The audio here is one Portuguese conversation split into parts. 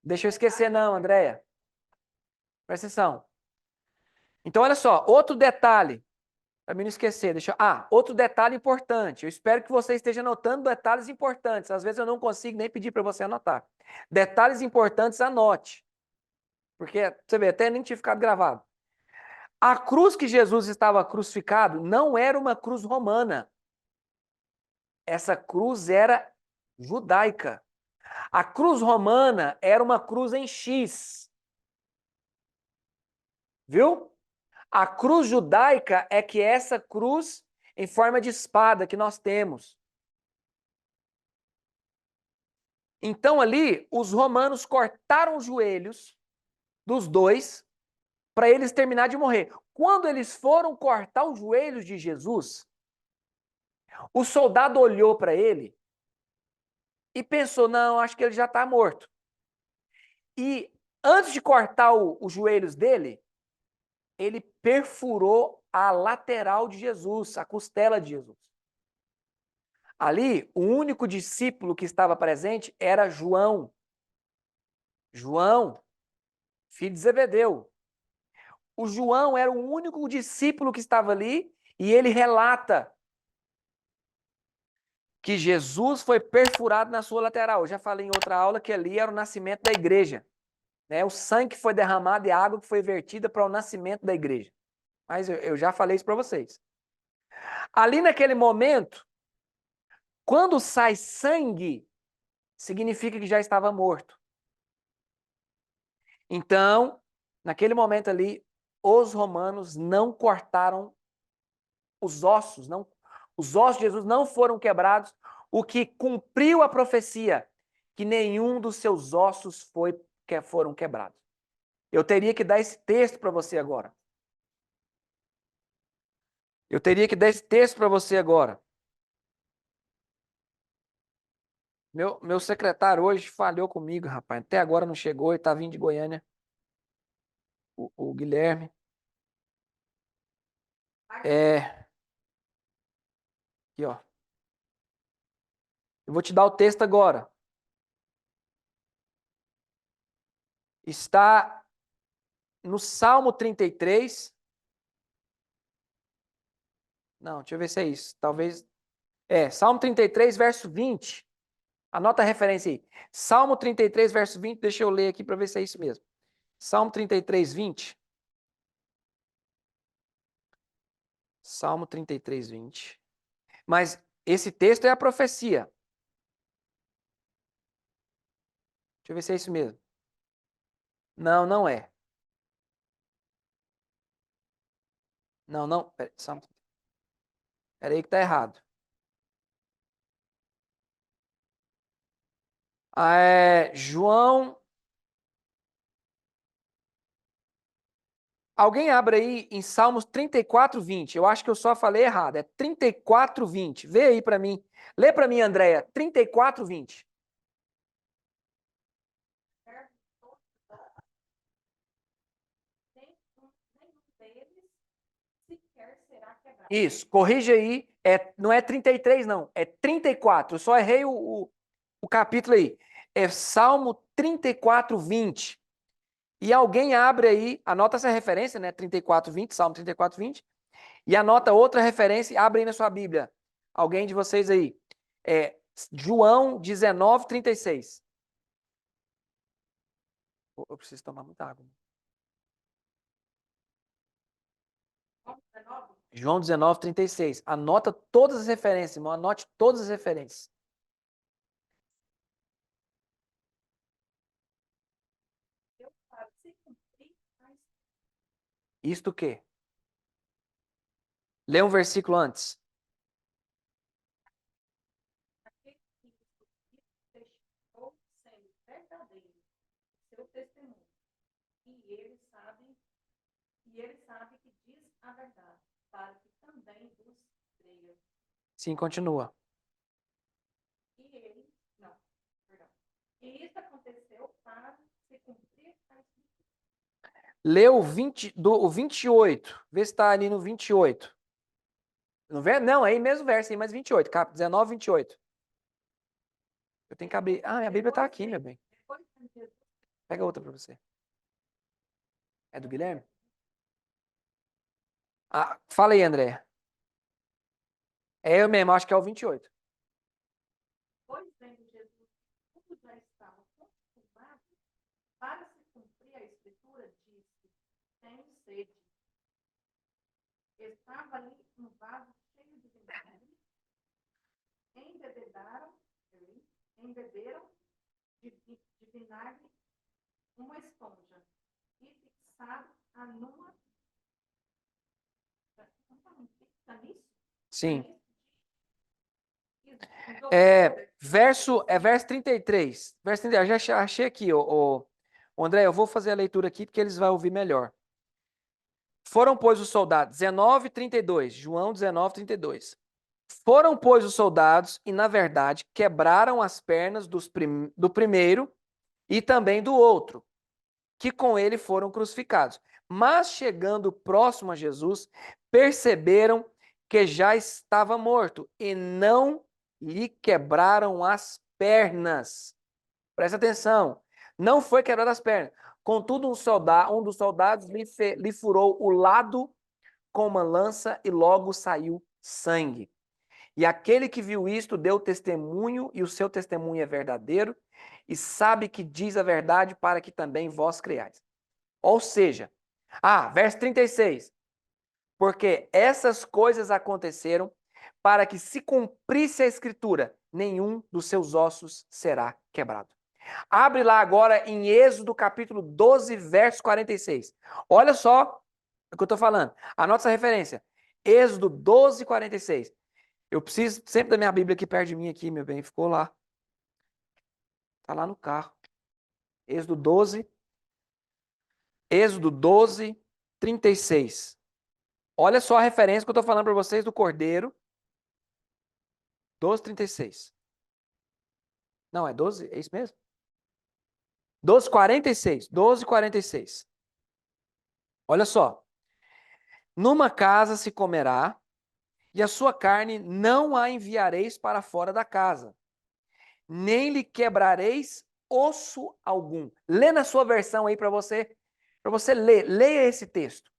Deixa eu esquecer não, Andréia. Presta atenção. Então, olha só, outro detalhe, para mim não esquecer. Outro detalhe importante. Eu espero que você esteja anotando detalhes importantes. Às vezes eu não consigo nem pedir para você anotar. Detalhes importantes, anote. Porque, você vê, até nem tinha ficado gravado. A cruz que Jesus estava crucificado não era uma cruz romana. Essa cruz era judaica. A cruz romana era uma cruz em X. Viu? A cruz judaica é que é essa cruz em forma de espada que nós temos. Então ali, os romanos cortaram os joelhos dos dois para eles terminar de morrer. Quando eles foram cortar os joelhos de Jesus, o soldado olhou para ele e pensou, não, acho que ele já está morto. E antes de cortar os joelhos dele, ele perfurou a lateral de Jesus, a costela de Jesus. Ali, o único discípulo que estava presente era João. João, filho de Zebedeu. O João era o único discípulo que estava ali e ele relata que Jesus foi perfurado na sua lateral. Eu já falei em outra aula que ali era o nascimento da igreja. Né? O sangue que foi derramado e a água que foi vertida para o nascimento da igreja. Mas eu já falei isso para vocês. Ali naquele momento, quando sai sangue, significa que já estava morto. Então, naquele momento ali, os romanos não cortaram os ossos, os ossos de Jesus não foram quebrados, o que cumpriu a profecia, que nenhum dos seus ossos foram quebrados. Eu teria que dar esse texto para você agora. Eu teria que dar esse texto para você agora. Meu secretário hoje falhou comigo, rapaz. Até agora não chegou, ele tá vindo de Goiânia. O Guilherme. É. Aqui, ó. Eu vou te dar o texto agora. Está no Salmo 33. Não, deixa eu ver se é isso. Talvez. Salmo 33, verso 20. Anota a referência aí. Salmo 33, verso 20. Deixa eu ler aqui para ver se é isso mesmo. Salmo 33, 20. Salmo 33, 20. Mas esse texto é a profecia. Deixa eu ver se é isso mesmo. Não, não é. Não, não. Pera aí que tá errado. João. Alguém abre aí em Salmos 34, 20. Eu acho que eu só falei errado. É 34, 20. Vê aí para mim. Lê para mim, Andréia. 34, 20. Isso, corrige aí. Não é 33, não. É 34. Eu só errei o capítulo aí. É Salmo 34, 20. E alguém abre aí, anota essa referência, né? 34, 20, Salmo 34, 20. E anota outra referência e abre aí na sua Bíblia. Alguém de vocês aí. João 19, 36. Eu preciso tomar muita água. João 19, 36. Anota todas as referências, irmão. Anote todas as referências. Isto o quê? Lê um versículo antes. Sim, continua. Lê o 28. Vê se está ali no 28. Não, é aí mesmo verso, aí mais 28. Cap 19, 28. Eu tenho que abrir. Minha Bíblia está aqui, meu bem. Pega outra para você. É do Guilherme? Ah, fala aí, André. É eu mesmo, acho que é o 28. Pois vendo Jesus, tudo já estava consumado, para se cumprir a escritura, disse: tenho sede. Estava ali um vaso cheio de vinagre, embebedaram, embeberam de vinagre uma esponja e fixado a numa. Fixa nisso? Sim. Verso 33. Verso 33. Eu já achei aqui, André, eu vou fazer a leitura aqui porque eles vão ouvir melhor. Foram, pois, os soldados, 19:32, João 19:32. Foram, pois, os soldados e, na verdade, quebraram as pernas do primeiro e também do outro, que com ele foram crucificados. Mas, chegando próximo a Jesus, perceberam que já estava morto e não lhe quebraram as pernas. Presta atenção, não foi quebrado as pernas. Contudo, um dos soldados lhe furou o lado com uma lança e logo saiu sangue. E aquele que viu isto deu testemunho, e o seu testemunho é verdadeiro, e sabe que diz a verdade para que também vós creais. Ou seja, verso 36. Porque essas coisas aconteceram para que se cumprisse a escritura, nenhum dos seus ossos será quebrado. Abre lá agora em Êxodo capítulo 12, verso 46. Olha só o que eu estou falando. Anota essa referência. Êxodo 12, 46. Eu preciso sempre da minha Bíblia aqui perto de mim, aqui, meu bem. Ficou lá. Está lá no carro. Êxodo 12. Êxodo 12, 36. Olha só a referência que eu estou falando para vocês do Cordeiro. 12, 36. Não, é 12? É isso mesmo? 12, 46. 12, 46. Olha só. Numa casa se comerá, e a sua carne não a enviareis para fora da casa, nem lhe quebrareis osso algum. Lê na sua versão aí para você ler. Leia esse texto.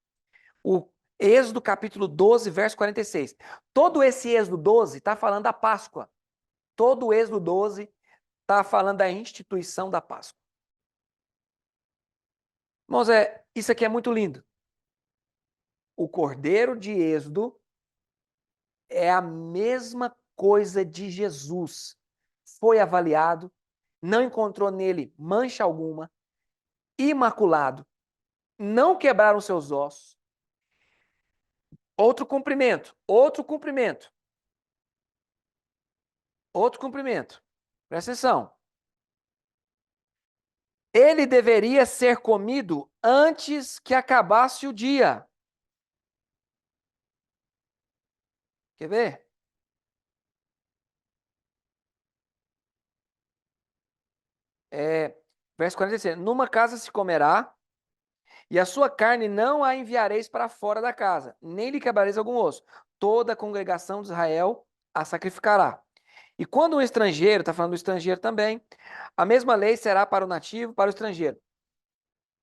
O Êxodo capítulo 12, verso 46. Todo esse Êxodo 12 está falando da Páscoa. Todo o Êxodo 12 está falando da instituição da Páscoa. Irmãos, isso aqui é muito lindo. O Cordeiro de Êxodo é a mesma coisa de Jesus. Foi avaliado, não encontrou nele mancha alguma, imaculado, não quebraram seus ossos. Outro cumprimento, outro cumprimento. Outro cumprimento. Presta atenção. Ele deveria ser comido antes que acabasse o dia. Quer ver? Verso 46. Numa casa se comerá, e a sua carne não a enviareis para fora da casa, nem lhe quebrareis algum osso. Toda a congregação de Israel a sacrificará. E quando um estrangeiro, está falando do estrangeiro também, a mesma lei será para o nativo, para o estrangeiro.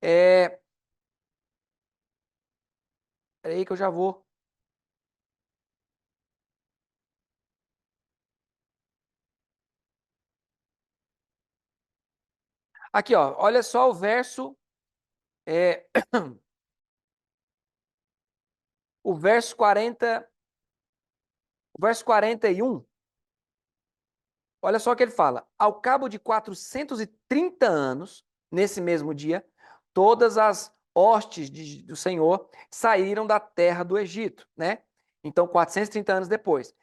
Peraí que eu já vou. Aqui, ó, olha só o verso. O verso 40. O verso 41. Olha só o que ele fala. Ao cabo de 430 anos, nesse mesmo dia, todas as hostes do Senhor saíram da terra do Egito, né? Então, 430 anos depois.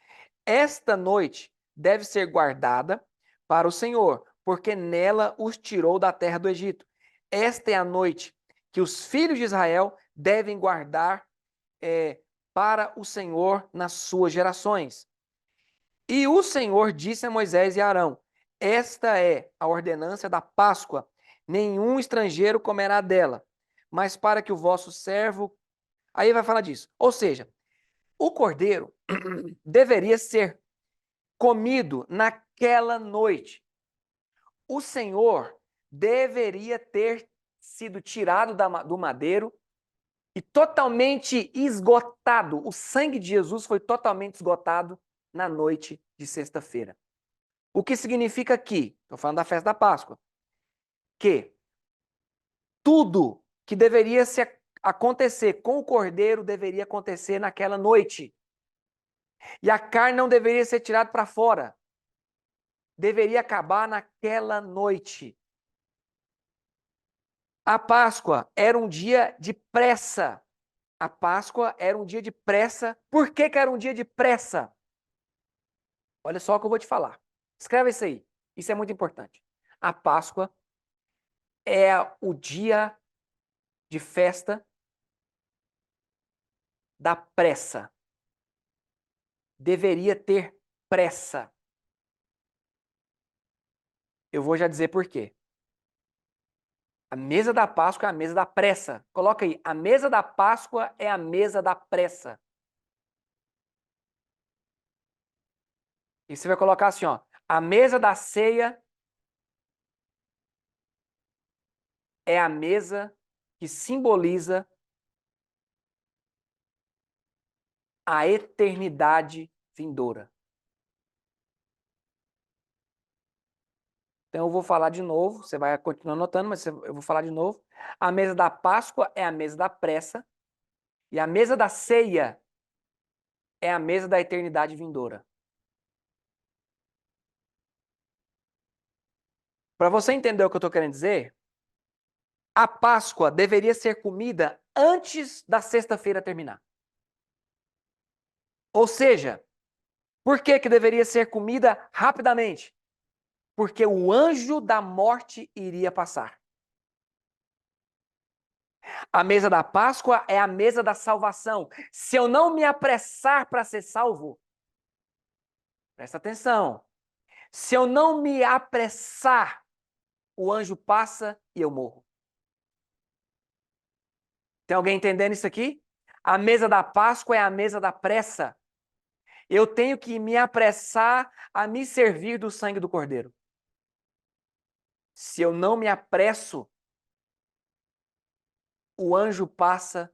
Esta noite deve ser guardada para o Senhor, porque nela os tirou da terra do Egito. Esta é a noite que os filhos de Israel devem guardar para o Senhor nas suas gerações. E o Senhor disse a Moisés e a Arão: esta é a ordenança da Páscoa. Nenhum estrangeiro comerá dela, mas para que o vosso servo. Aí vai falar disso. Ou seja, o cordeiro deveria ser comido naquela noite. O Senhor deveria ter sido tirado do madeiro e totalmente esgotado. O sangue de Jesus foi totalmente esgotado na noite de sexta-feira. O que significa que, estou falando da festa da Páscoa, que tudo que deveria acontecer com o cordeiro deveria acontecer naquela noite. E a carne não deveria ser tirada para fora. Deveria acabar naquela noite. A Páscoa era um dia de pressa. A Páscoa era um dia de pressa. Por que era um dia de pressa? Olha só o que eu vou te falar. Escreve isso aí. Isso é muito importante. A Páscoa é o dia de festa da pressa. Deveria ter pressa. Eu vou já dizer por quê. A mesa da Páscoa é a mesa da pressa. Coloca aí, a mesa da Páscoa é a mesa da pressa. E você vai colocar assim, ó, a mesa da ceia é a mesa que simboliza a eternidade vindoura. Então eu vou falar de novo, você vai continuar anotando, mas eu vou falar de novo. A mesa da Páscoa é a mesa da pressa e a mesa da ceia é a mesa da eternidade vindoura. Para você entender o que eu estou querendo dizer, a Páscoa deveria ser comida antes da sexta-feira terminar. Ou seja, por que deveria ser comida rapidamente? Porque o anjo da morte iria passar. A mesa da Páscoa é a mesa da salvação. Se eu não me apressar para ser salvo, presta atenção. Se eu não me apressar, o anjo passa e eu morro. Tem alguém entendendo isso aqui? A mesa da Páscoa é a mesa da pressa. Eu tenho que me apressar a me servir do sangue do Cordeiro. Se eu não me apresso, o anjo passa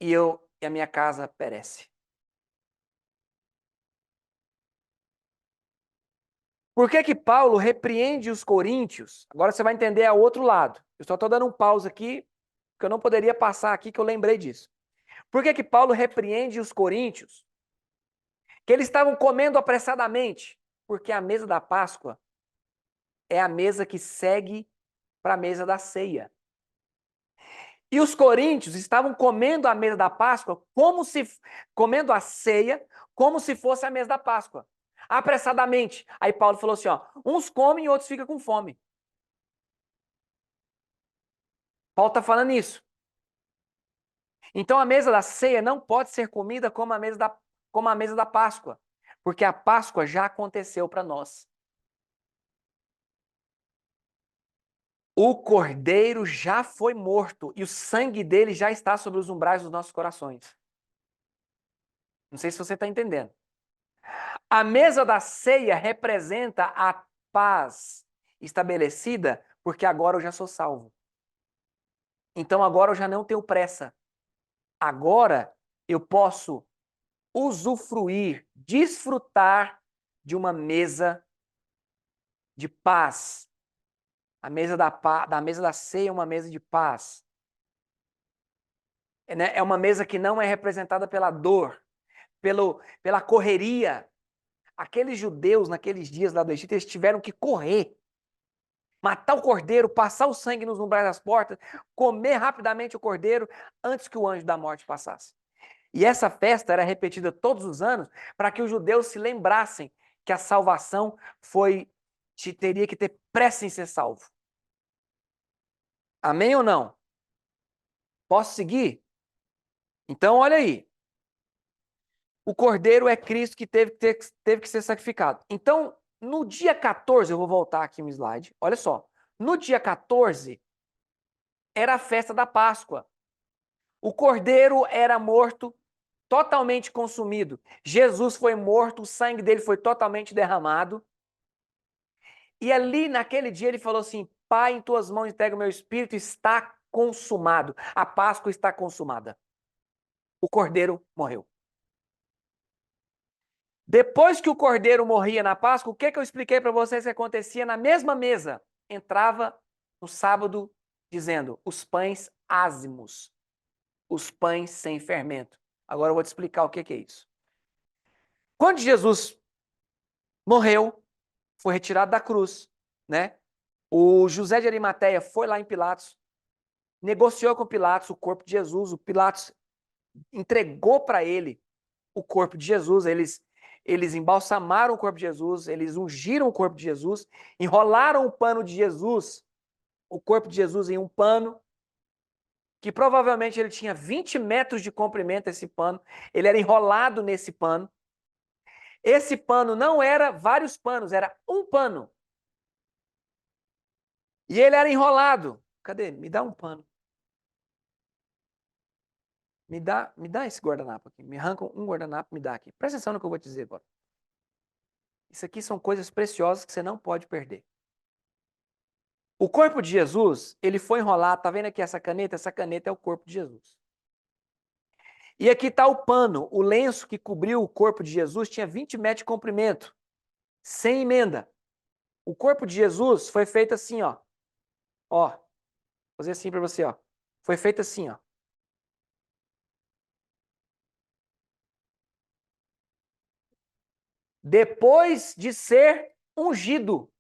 e a minha casa perece. Por que Paulo repreende os coríntios? Agora você vai entender ao outro lado. Eu só estou dando um pause aqui, porque eu não poderia passar aqui, que eu lembrei disso. Por que Paulo repreende os coríntios? Que eles estavam comendo apressadamente, porque a mesa da Páscoa é a mesa que segue para a mesa da ceia. E os coríntios estavam comendo a mesa da Páscoa comendo a ceia como se fosse a mesa da Páscoa. Apressadamente. Aí Paulo falou assim, ó, uns comem e outros ficam com fome. Paulo está falando isso. Então a mesa da ceia não pode ser comida como a mesa da Páscoa, porque a Páscoa já aconteceu para nós. O cordeiro já foi morto e o sangue dele já está sobre os umbrais dos nossos corações. Não sei se você está entendendo. A mesa da ceia representa a paz estabelecida, porque agora eu já sou salvo. Então agora eu já não tenho pressa. Agora eu posso usufruir, desfrutar de uma mesa de paz. A mesa da mesa da ceia é uma mesa de paz. É uma mesa que não é representada pela dor, pela correria. Aqueles judeus, naqueles dias lá do Egito, eles tiveram que correr, matar o cordeiro, passar o sangue nos umbrais das portas, comer rapidamente o cordeiro antes que o anjo da morte passasse. E essa festa era repetida todos os anos para que os judeus se lembrassem que a salvação teria que ter pressa em ser salvo. Amém ou não? Posso seguir? Então, olha aí. O cordeiro é Cristo que teve que ser sacrificado. Então, no dia 14, eu vou voltar aqui no slide. Olha só. No dia 14, era a festa da Páscoa. O cordeiro era morto, totalmente consumido. Jesus foi morto, o sangue dele foi totalmente derramado. E ali, naquele dia, ele falou assim, Pai, em tuas mãos entrego o meu espírito, está consumado. A Páscoa está consumada. O cordeiro morreu. Depois que o cordeiro morria na Páscoa, o que eu expliquei para vocês que acontecia na mesma mesa? Entrava no sábado dizendo, os pães ázimos, os pães sem fermento. Agora eu vou te explicar o que é isso. Quando Jesus morreu, foi retirado da cruz, né? O José de Arimateia foi lá em Pilatos, negociou com Pilatos o corpo de Jesus, o Pilatos entregou para ele o corpo de Jesus, eles embalsamaram o corpo de Jesus, eles ungiram o corpo de Jesus, enrolaram o pano de Jesus, o corpo de Jesus em um pano, que provavelmente ele tinha 20 metros de comprimento, esse pano, ele era enrolado nesse pano. Esse pano não era vários panos, era um pano. E ele era enrolado. Cadê? Me dá um pano. Me dá esse guardanapo aqui. Me arranca um guardanapo, me dá aqui. Presta atenção no que eu vou te dizer agora. Isso aqui são coisas preciosas que você não pode perder. O corpo de Jesus, ele foi enrolado. Tá vendo aqui essa caneta? Essa caneta é o corpo de Jesus. E aqui está o pano. O lenço que cobriu o corpo de Jesus tinha 20 metros de comprimento. Sem emenda. O corpo de Jesus foi feito assim, ó. Ó. Vou fazer assim para você, ó. Foi feito assim, ó. Depois de ser ungido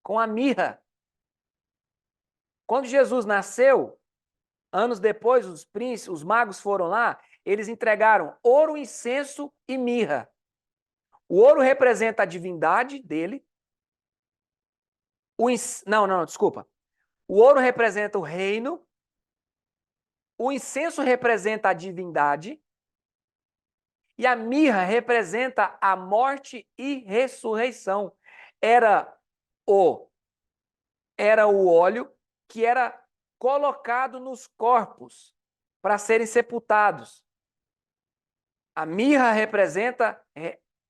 com a mirra. Quando Jesus nasceu, anos depois, os príncipes, os magos foram lá, eles entregaram ouro, incenso e mirra. O ouro representa a divindade dele. Não, desculpa. O ouro representa o reino. O incenso representa a divindade. E a mirra representa a morte e ressurreição. Era o óleo que era colocado nos corpos para serem sepultados. A mirra representa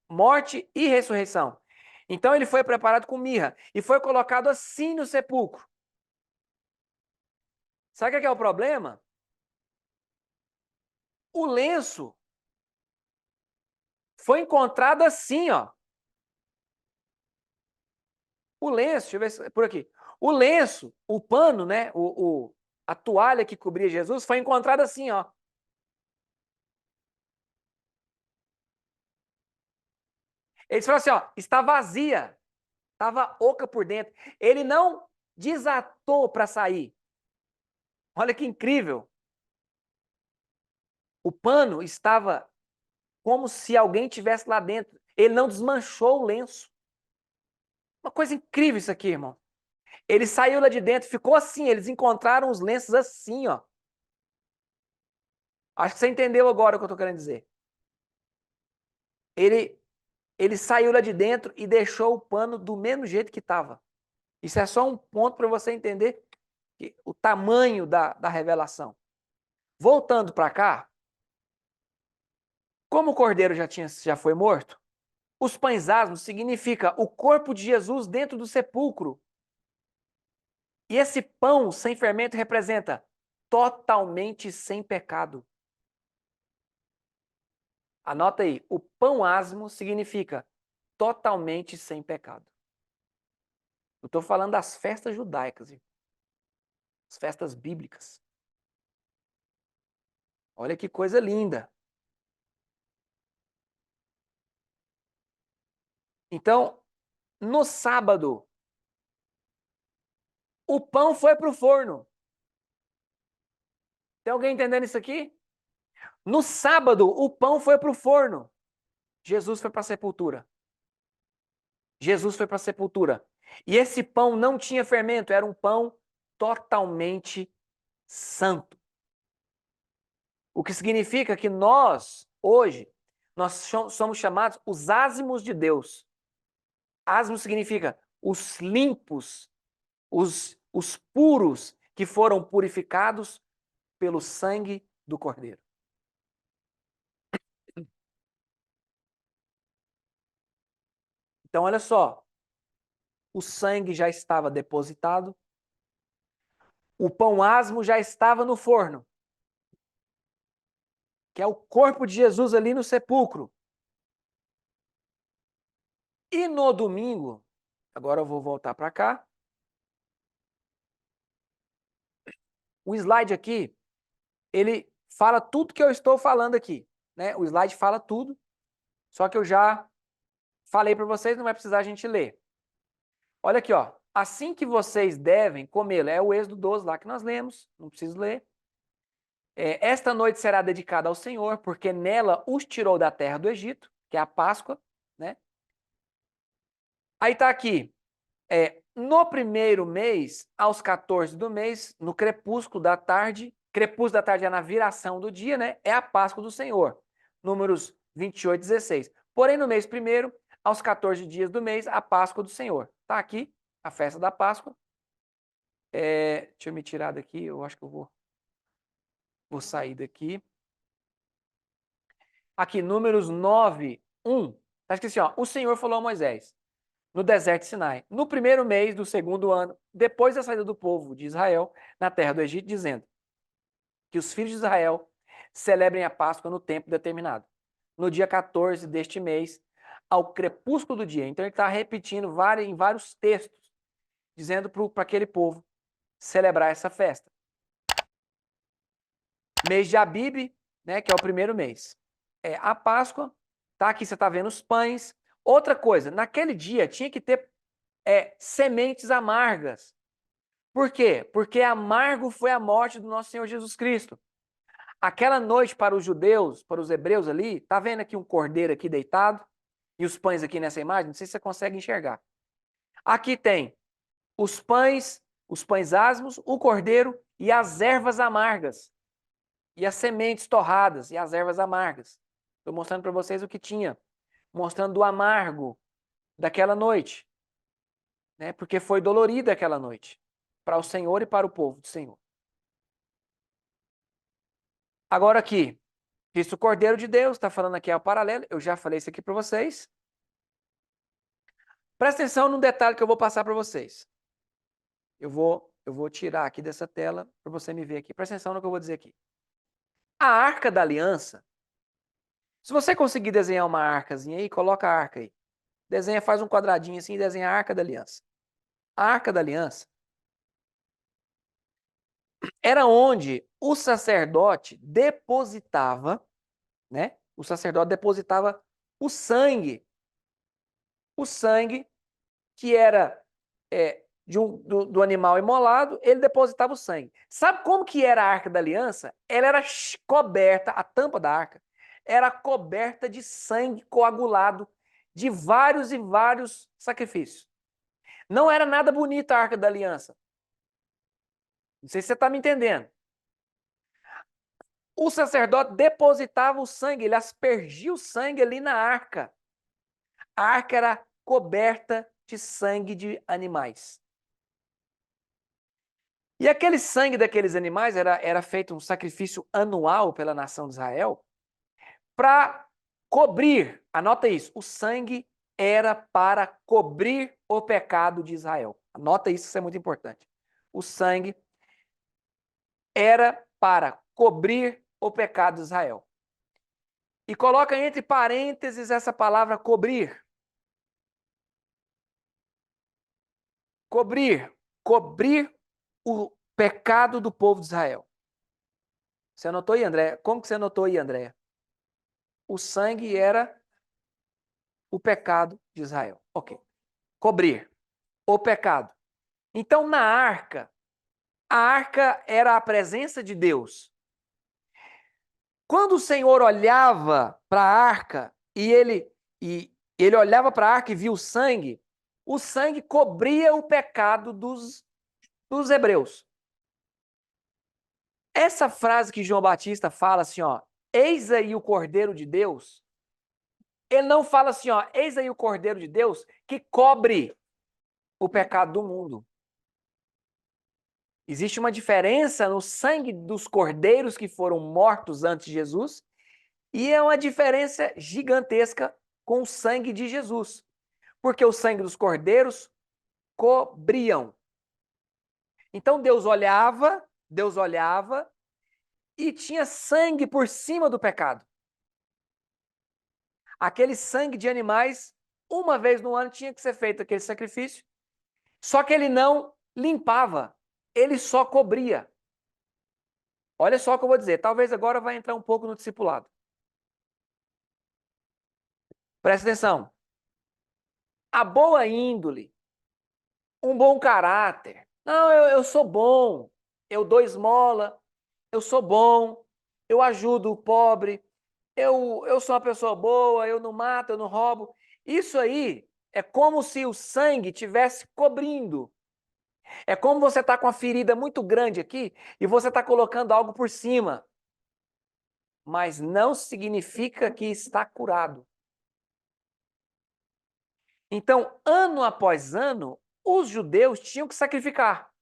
morte e ressurreição. Então ele foi preparado com mirra e foi colocado assim no sepulcro. Sabe o que é o problema? O lenço foi encontrado assim, ó. O lenço, deixa eu ver se, por aqui. O lenço, o pano, né? A toalha que cobria Jesus foi encontrada assim, ó. Eles falaram assim, ó, está vazia, estava oca por dentro. Ele não desatou para sair. Olha que incrível. O pano estava como se alguém tivesse lá dentro. Ele não desmanchou o lenço. Uma coisa incrível isso aqui, irmão. Ele saiu lá de dentro, ficou assim. Eles encontraram os lenços assim, ó. Acho que você entendeu agora o que eu estou querendo dizer. Ele saiu lá de dentro e deixou o pano do mesmo jeito que estava. Isso é só um ponto para você entender o tamanho da revelação. Voltando para cá, como o cordeiro já foi morto, os pães asmos significa o corpo de Jesus dentro do sepulcro. E esse pão sem fermento representa totalmente sem pecado. Anota aí, o pão asmo significa totalmente sem pecado. Eu estou falando das festas judaicas, as festas bíblicas. Olha que coisa linda. Então, no sábado, o pão foi para o forno. Tem alguém entendendo isso aqui? No sábado, o pão foi para o forno. Jesus foi para a sepultura. Jesus foi para a sepultura. E esse pão não tinha fermento, era um pão totalmente santo. O que significa que nós, hoje, nós somos chamados os ázimos de Deus. Ázimos significa os limpos, os puros que foram purificados pelo sangue do Cordeiro. Então, olha só. o sangue já estava depositado, o pão asmo já estava no forno, que é o corpo de Jesus ali no sepulcro. E no domingo, agora eu vou voltar para cá. O slide aqui, ele fala tudo que eu estou falando aqui, né? O slide fala tudo, só que eu já falei para vocês, não vai precisar a gente ler. Olha aqui, ó. Assim que vocês devem comê-lo, é o Êxodo 12 lá que nós lemos, não preciso ler. Esta noite será dedicada ao Senhor, porque nela os tirou da terra do Egito, que é a Páscoa, né? Aí tá aqui, no primeiro mês, aos 14 do mês, no crepúsculo da tarde é na viração do dia, né? É a Páscoa do Senhor. Números 28, 16. Porém, no mês primeiro, aos 14 dias do mês, a Páscoa do Senhor. Tá aqui, a festa da Páscoa. Deixa eu me tirar daqui, eu acho que eu vou sair daqui. Aqui, Números 9, 1. Tá escrito assim, ó, o Senhor falou a Moisés, no deserto de Sinai, no primeiro mês do segundo ano, depois da saída do povo de Israel na terra do Egito, dizendo que os filhos de Israel celebrem a Páscoa no tempo determinado, no dia 14 deste mês, ao crepúsculo do dia. Então ele está repetindo em vários textos, dizendo para aquele povo celebrar essa festa. Mês de Abibe, né, que é o primeiro mês. A Páscoa, tá? Aqui você está vendo os pães. Outra coisa, naquele dia tinha que ter sementes amargas. Por quê? Porque amargo foi a morte do nosso Senhor Jesus Cristo. Aquela noite para os judeus, para os hebreus ali, tá vendo aqui um cordeiro aqui deitado e os pães aqui nessa imagem? Não sei se você consegue enxergar. Aqui tem os pães asmos, o cordeiro e as ervas amargas. E as sementes torradas e as ervas amargas. Estou mostrando para vocês o que tinha, mostrando o amargo daquela noite, né? Porque foi dolorida aquela noite, para o Senhor e para o povo do Senhor. Agora aqui, Cristo Cordeiro de Deus, está falando aqui o paralelo, eu já falei isso aqui para vocês. Presta atenção num detalhe que eu vou passar para vocês. Eu vou tirar aqui dessa tela para você me ver aqui. Presta atenção no que eu vou dizer aqui. A Arca da Aliança, se você conseguir desenhar uma arcazinha aí, coloca a arca aí. Desenha, faz um quadradinho assim e desenha a Arca da Aliança. A Arca da Aliança era onde o sacerdote depositava, né? O sacerdote depositava o sangue. O sangue que era do animal imolado, ele depositava o sangue. Sabe como que era a Arca da Aliança? Ela era coberta, a tampa da arca era coberta de sangue coagulado de vários e vários sacrifícios. Não era nada bonita a Arca da Aliança. Não sei se você está me entendendo. O sacerdote depositava o sangue, ele aspergia o sangue ali na arca. A arca era coberta de sangue de animais. E aquele sangue daqueles animais era feito um sacrifício anual pela nação de Israel para cobrir, anota isso, o sangue era para cobrir o pecado de Israel. Anota isso é muito importante. O sangue era para cobrir o pecado de Israel. E coloca entre parênteses essa palavra cobrir. Cobrir. Cobrir o pecado do povo de Israel. Você anotou aí, André? Como que você anotou aí, André? O sangue era o pecado de Israel. Ok. Cobrir o pecado. Então, na arca, a arca era a presença de Deus. Quando o Senhor olhava para a arca e ele olhava para a arca e viu o sangue cobria o pecado dos hebreus. Essa frase que João Batista fala assim, ó, eis aí o Cordeiro de Deus, ele não fala assim, ó, eis aí o Cordeiro de Deus que cobre o pecado do mundo. Existe uma diferença no sangue dos cordeiros que foram mortos antes de Jesus e é uma diferença gigantesca com o sangue de Jesus. Porque o sangue dos cordeiros cobriam. Então Deus olhava e tinha sangue por cima do pecado. Aquele sangue de animais, uma vez no ano tinha que ser feito aquele sacrifício, só que ele não limpava, ele só cobria. Olha só o que eu vou dizer, talvez agora vai entrar um pouco no discipulado. Presta atenção. A boa índole, um bom caráter. Não, eu sou bom, eu dou esmola, eu sou bom, eu ajudo o pobre, eu sou uma pessoa boa, eu não mato, eu não roubo. Isso aí é como se o sangue tivesse cobrindo. É como você está com uma ferida muito grande aqui e você está colocando algo por cima. Mas não significa que está curado. Então, ano após ano, os judeus tinham que sacrificar.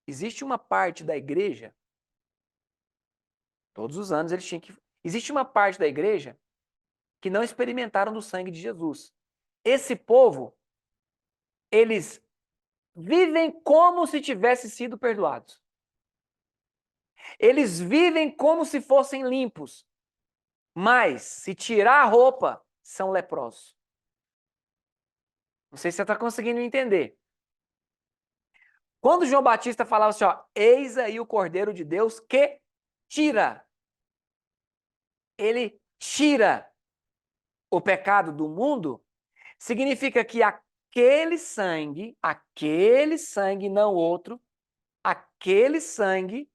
Existe uma parte da igreja, todos os anos eles tinham que. Existe uma parte da igreja que não experimentaram do sangue de Jesus. Esse povo, eles vivem como se tivessem sido perdoados. Eles vivem como se fossem limpos. Mas, se tirar a roupa, são leprosos. Não sei se você está conseguindo entender. Quando João Batista falava assim, ó, eis aí o Cordeiro de Deus que tira. Ele tira o pecado do mundo, significa que aquele sangue, não outro, aquele sangue,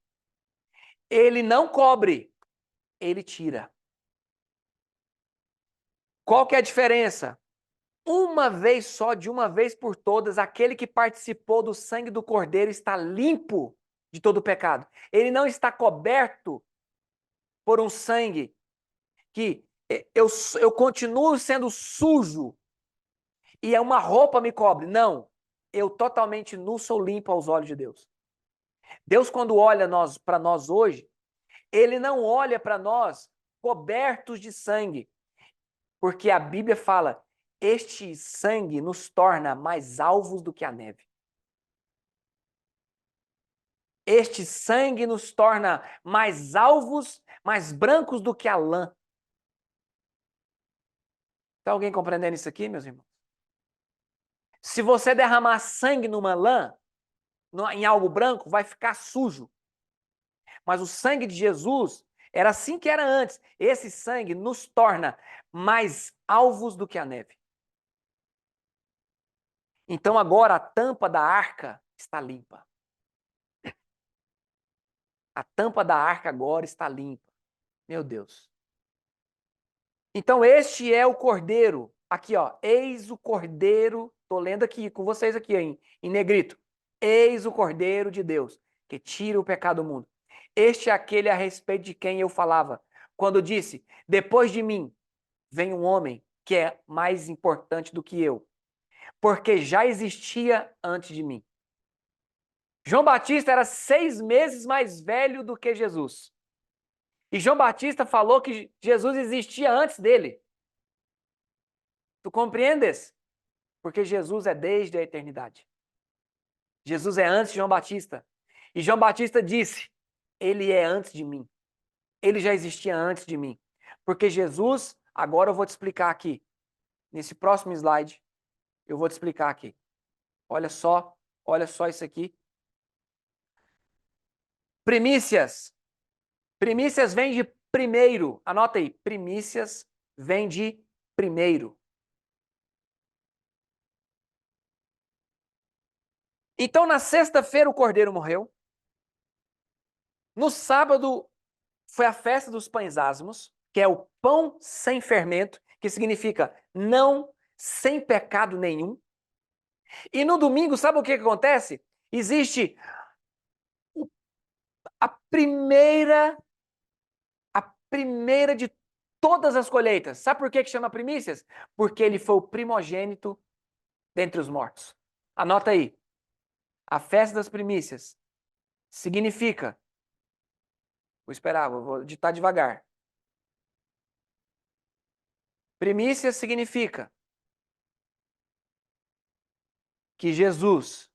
ele não cobre, ele tira. Qual que é a diferença? Uma vez só, de uma vez por todas, aquele que participou do sangue do Cordeiro está limpo de todo o pecado. Ele não está coberto por um sangue que eu continuo sendo sujo e é uma roupa me cobre. Não, eu totalmente nu sou limpo aos olhos de Deus. Deus, quando olha para nós hoje, ele não olha para nós cobertos de sangue, porque a Bíblia fala, este sangue nos torna mais alvos do que a neve. Este sangue nos torna mais alvos, mais brancos do que a lã. Está alguém compreendendo isso aqui, meus irmãos? Se você derramar sangue numa lã, em algo branco, vai ficar sujo. Mas o sangue de Jesus era assim que era antes. Esse sangue nos torna mais alvos do que a neve. Então agora a tampa da arca está limpa. A tampa da arca agora está limpa. Meu Deus. Então este é o Cordeiro. Aqui, ó. Eis o Cordeiro. Estou lendo aqui com vocês aqui em negrito. Eis o Cordeiro de Deus, que tira o pecado do mundo. Este é aquele a respeito de quem eu falava, quando disse, depois de mim vem um homem que é mais importante do que eu, porque já existia antes de mim. João Batista era 6 meses mais velho do que Jesus. E João Batista falou que Jesus existia antes dele. Tu compreendes? Porque Jesus é desde a eternidade. Jesus é antes de João Batista. E João Batista disse, ele é antes de mim. Ele já existia antes de mim. Porque Jesus, agora eu vou te explicar aqui. Nesse próximo slide, eu vou te explicar aqui. Olha só isso aqui. Primícias. Primícias vem de primeiro. Anota aí. Primícias vem de primeiro. Então, na sexta-feira, o cordeiro morreu. No sábado, foi a festa dos pães asmos, que é o pão sem fermento, que significa não sem pecado nenhum. E no domingo, sabe o que acontece? Existe a primeira de todas as colheitas. Sabe por que chama primícias? Porque ele foi o primogênito dentre os mortos. Anota aí. A festa das primícias significa. Vou esperar, vou ditar devagar. Primícias significa que Jesus,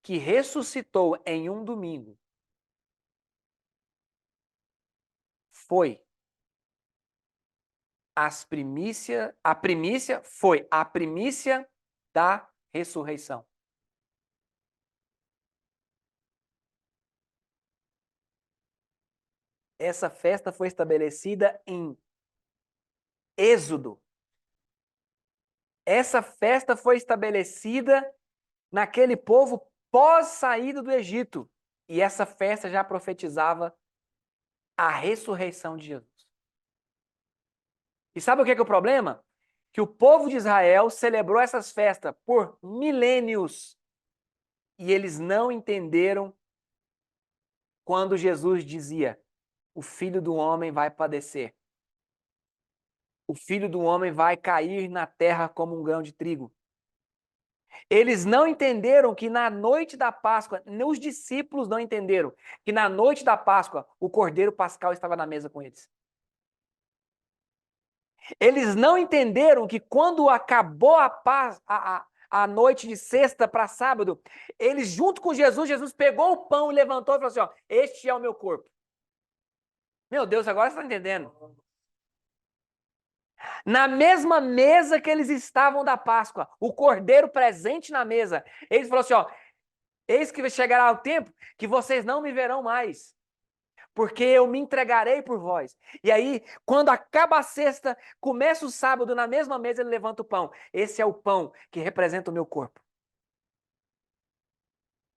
que ressuscitou em um domingo, foi a primícia foi a primícia da ressurreição. Essa festa foi estabelecida em Êxodo. Essa festa foi estabelecida naquele povo pós-saída do Egito. E essa festa já profetizava a ressurreição de Jesus. E sabe o que é o problema? Que o povo de Israel celebrou essas festas por milênios e eles não entenderam quando Jesus dizia: o Filho do Homem vai padecer. O Filho do Homem vai cair na terra como um grão de trigo. Eles não entenderam que na noite da Páscoa, os discípulos não entenderam que na noite da Páscoa o Cordeiro Pascal estava na mesa com eles. Eles não entenderam que quando acabou a noite de sexta para sábado, eles junto com Jesus, Jesus pegou o pão e levantou e falou assim, ó, este é o meu corpo. Meu Deus, agora você está entendendo? Na mesma mesa que eles estavam da Páscoa, o cordeiro presente na mesa, eles falaram assim, ó, eis que chegará o tempo que vocês não me verão mais, porque eu me entregarei por vós. E aí, quando acaba a sexta, começa o sábado, na mesma mesa ele levanta o pão. Esse é o pão que representa o meu corpo.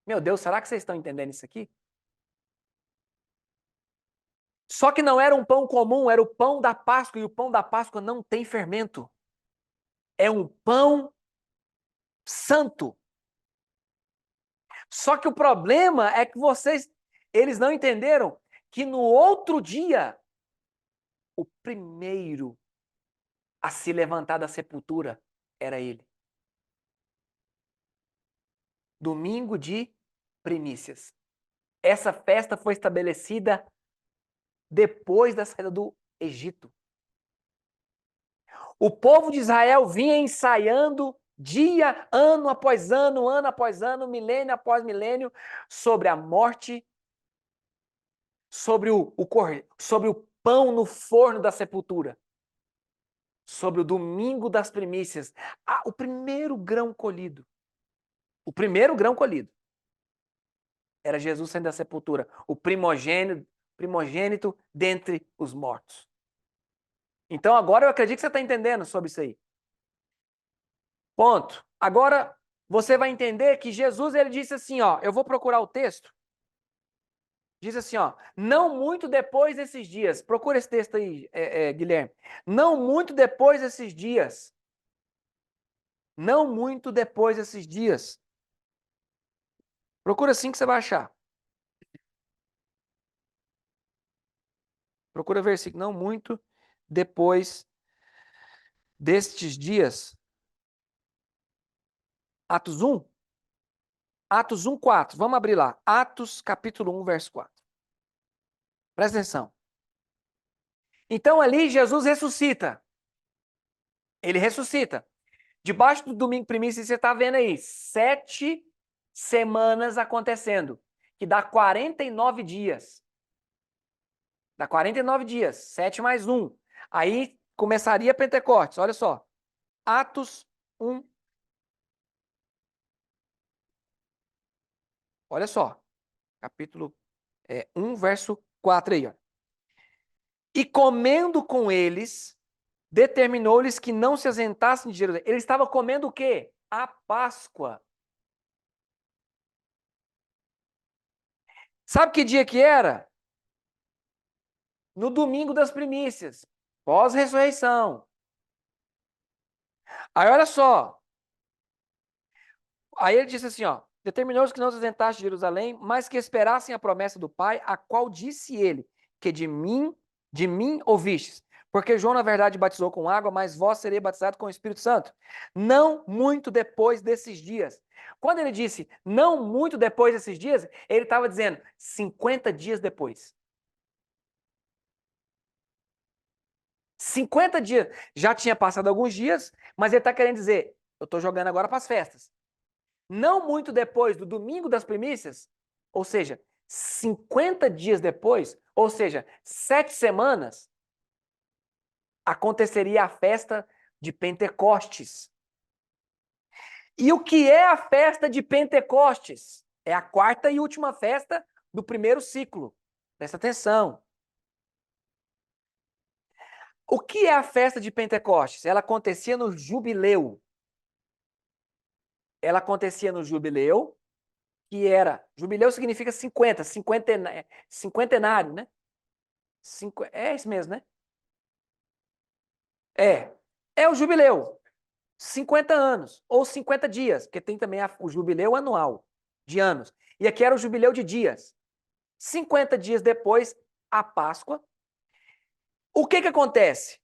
Meu Deus, será que vocês estão entendendo isso aqui? Só que não era um pão comum, era o pão da Páscoa, e o pão da Páscoa não tem fermento. É um pão santo. Só que o problema é que eles não entenderam que no outro dia, o primeiro a se levantar da sepultura era ele. Domingo de primícias. Essa festa foi estabelecida depois da saída do Egito. O povo de Israel vinha ensaiando dia, ano após ano, milênio após milênio, sobre a morte, sobre sobre o pão no forno da sepultura, sobre o domingo das primícias, o primeiro grão colhido. O primeiro grão colhido era Jesus saindo da sepultura, o primogênito dentre os mortos. Então agora eu acredito que você está entendendo sobre isso aí. Ponto. Agora você vai entender que Jesus ele disse assim, ó, eu vou procurar o texto. Diz assim, ó, não muito depois desses dias, procura esse texto aí, Guilherme. Não muito depois desses dias. Não muito depois desses dias. Procura assim que você vai achar. Procura versículo, não muito depois destes dias. Atos 1? Atos 1, 4. Vamos abrir lá. Atos capítulo 1, verso 4. Presta atenção. Então ali Jesus ressuscita. Ele ressuscita. Debaixo do domingo primícia, você está vendo aí 7 semanas acontecendo, que dá 49 dias. Dá 49 dias, 7 mais 1. Aí começaria Pentecostes, olha só. Atos 1. Olha só. Capítulo 1, verso 4 aí, ó. E comendo com eles, determinou-lhes que não se ausentassem de Jerusalém. Ele estava comendo o quê? A Páscoa. Sabe que dia que era? No domingo das primícias, pós-ressurreição. Aí olha só. Aí ele disse assim, ó, determinou-os que não se ausentassem de Jerusalém, mas que esperassem a promessa do Pai, a qual disse ele, que de mim ouvistes. Porque João, na verdade, batizou com água, mas vós sereis batizados com o Espírito Santo. Não muito depois desses dias. Quando ele disse não muito depois desses dias, ele estava dizendo 50 dias depois. 50 dias. Já tinha passado alguns dias, mas ele está querendo dizer Eu estou jogando agora para as festas. Não muito depois do domingo das primícias, ou seja, 50 dias depois, ou seja, 7 semanas, aconteceria a festa de Pentecostes. E o que é a festa de Pentecostes? É a quarta e última festa do primeiro ciclo. Presta atenção. O que é a festa de Pentecostes? Ela acontecia no jubileu. Ela acontecia no jubileu, que era... Jubileu significa 50, cinquentenário, né? É isso mesmo, né? É o jubileu. 50 anos, ou 50 dias, porque tem também o jubileu anual, de anos. E aqui era o jubileu de dias. 50 dias depois, a Páscoa. O que acontece?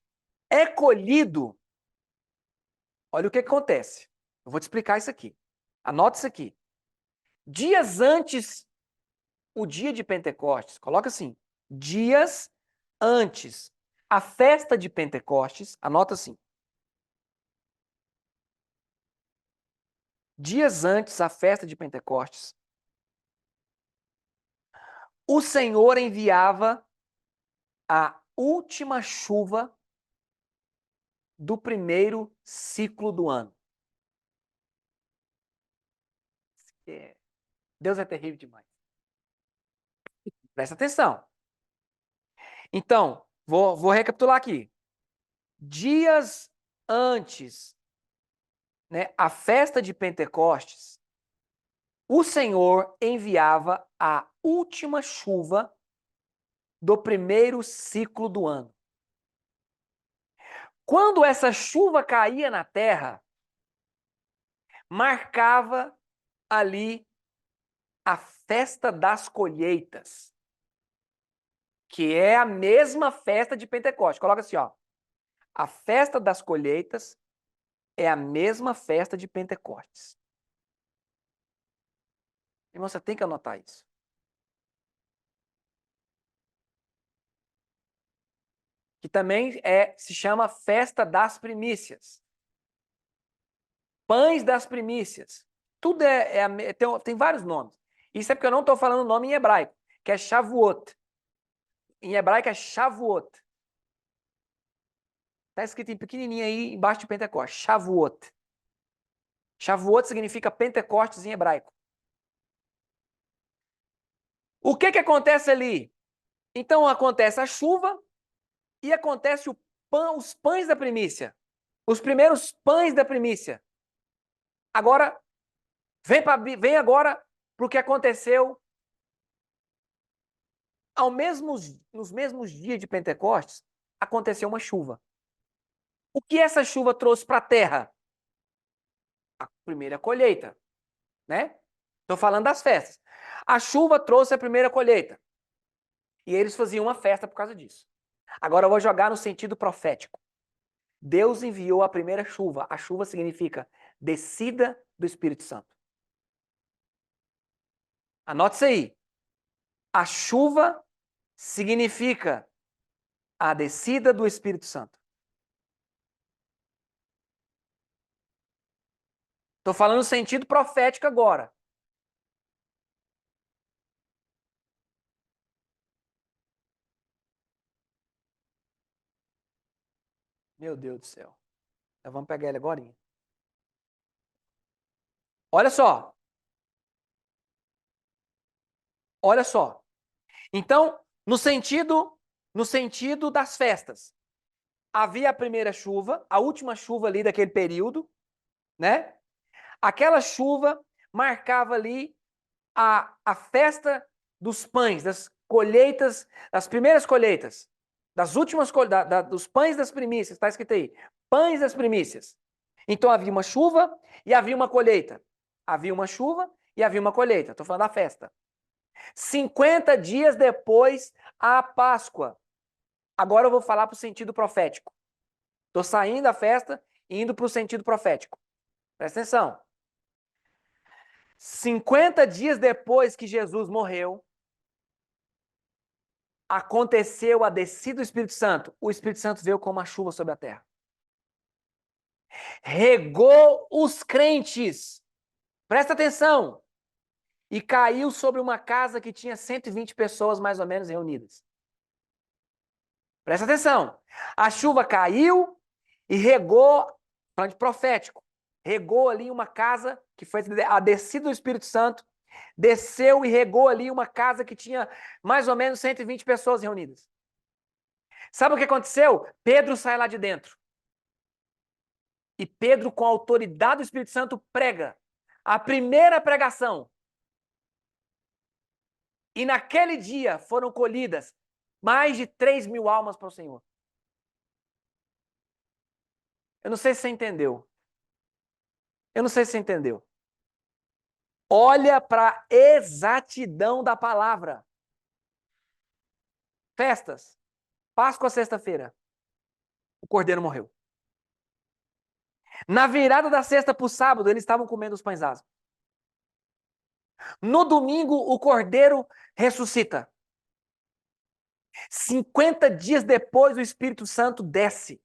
É colhido. Olha o que acontece. Eu vou te explicar isso aqui. Anota isso aqui. Dias antes, o dia de Pentecostes, coloca assim, dias antes, a festa de Pentecostes, anota assim. Dias antes, a festa de Pentecostes, o Senhor enviava a última chuva do primeiro ciclo do ano. Deus é terrível demais. Presta atenção. Então, vou recapitular aqui. Dias antes, né, a festa de Pentecostes, o Senhor enviava a última chuva do primeiro ciclo do ano. Quando essa chuva caía na terra, marcava ali a festa das colheitas, que é a mesma festa de Pentecostes. Coloca assim, ó. A festa das colheitas é a mesma festa de Pentecostes. Irmão, você tem que anotar isso. Que também se chama festa das primícias. Pães das primícias. Tudo tem vários nomes. Isso é porque eu não estou falando o nome em hebraico, que é Shavuot. Em hebraico é Shavuot. Está escrito em pequenininho aí embaixo de Pentecostes. Shavuot. Shavuot significa Pentecostes em hebraico. O que acontece ali? Então acontece a chuva e acontece os pães da primícia. Os primeiros pães da primícia. Agora, vem agora para o que aconteceu nos mesmos dias de Pentecostes, aconteceu uma chuva. O que essa chuva trouxe para a terra? A primeira colheita, né? Estou falando das festas. A chuva trouxe a primeira colheita. E eles faziam uma festa por causa disso. Agora eu vou jogar no sentido profético. Deus enviou a primeira chuva. A chuva significa descida do Espírito Santo. Anote isso aí. A chuva significa a descida do Espírito Santo. Estou falando no sentido profético agora. Meu Deus do céu. Então vamos pegar ele agora. Olha só. Olha só. Então, no sentido das festas, havia a primeira chuva, a última chuva ali daquele período, né? Aquela chuva marcava ali a festa dos pães, das colheitas, das primeiras colheitas, das últimas dos pães das primícias, está escrito aí, pães das primícias. Então havia uma chuva e havia uma colheita. Havia uma chuva e havia uma colheita. Estou falando da festa. 50 dias depois, a Páscoa. Agora eu vou falar para o sentido profético. Estou saindo da festa e indo para o sentido profético. Presta atenção. 50 dias depois que Jesus morreu, aconteceu a descida do Espírito Santo. O Espírito Santo veio como uma chuva sobre a terra. regou os crentes. Presta atenção. E caiu sobre uma casa que tinha 120 pessoas mais ou menos reunidas. Presta atenção. A chuva caiu e regou, falando de profético, regou ali uma casa que foi a descida do Espírito Santo, desceu e regou ali uma casa que tinha mais ou menos 120 pessoas reunidas. Sabe o que aconteceu? Pedro sai lá de dentro. E Pedro, com a autoridade do Espírito Santo, prega. A primeira pregação. E naquele dia foram colhidas mais de 3.000 almas para o Senhor. Eu não sei se você entendeu. Eu não sei se você entendeu. Olha para a exatidão da palavra. Festas. Páscoa, sexta-feira. O cordeiro morreu. Na virada da sexta para o sábado, eles estavam comendo os pães asmos. No domingo, o cordeiro ressuscita. 50 dias depois, o Espírito Santo desce.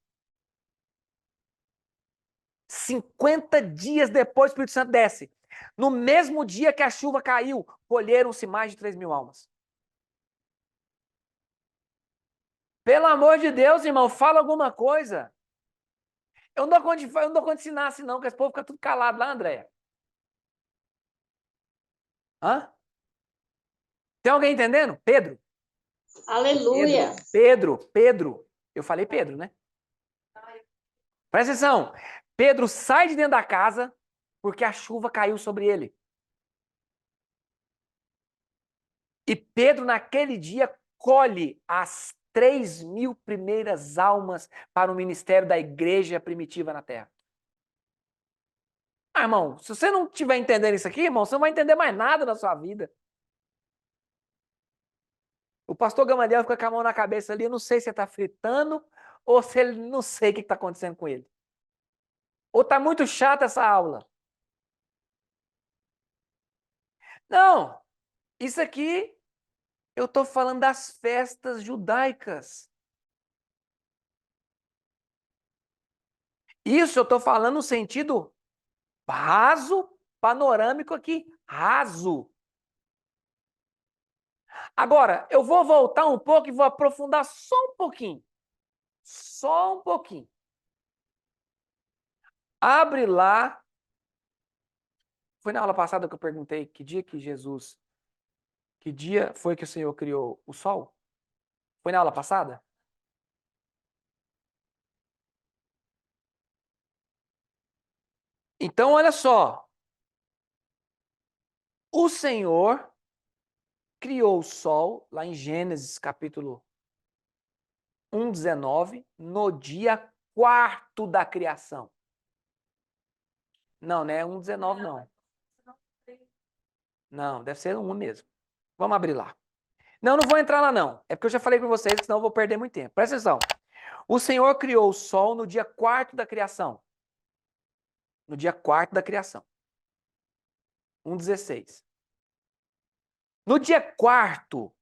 50 dias depois, o Espírito Santo desce. No mesmo dia que a chuva caiu, colheram-se mais de 3.000 almas. Pelo amor de Deus, irmão, fala alguma coisa. Eu não dou conta de ensinar assim, não, porque esse povo fica tudo calado lá, André. Hã? Tem alguém entendendo? Pedro. Aleluia. Pedro. Eu falei Pedro, né? Presta atenção. Pedro sai de dentro da casa porque a chuva caiu sobre ele. E Pedro, naquele dia, colhe as 3.000 primeiras almas para o ministério da igreja primitiva na Terra. Ah, irmão, se você não estiver entendendo isso aqui, irmão, você não vai entender mais nada na sua vida. O pastor Gamaliel fica com a mão na cabeça ali, eu não sei se ele está fritando ou se ele não sei o que está acontecendo com ele. Ou está muito chata essa aula. Não, isso aqui eu estou falando das festas judaicas. Isso eu estou falando no sentido raso, panorâmico aqui, raso. Agora, eu vou voltar um pouco e vou aprofundar só um pouquinho. Só um pouquinho. Abre lá. Foi na aula passada que eu perguntei que dia foi que o Senhor criou o sol? Foi na aula passada? Então, olha só. O Senhor criou o sol, lá em Gênesis capítulo 1:19, no dia 4º da criação. Não, né? 1:19 não. Não, deve ser 1 mesmo. Vamos abrir lá. Não vou entrar lá não. É porque eu já falei para vocês que senão eu vou perder muito tempo. Presta atenção. O Senhor criou o sol no dia 4º da criação. No dia 4º da criação. 1:16. No dia 4º,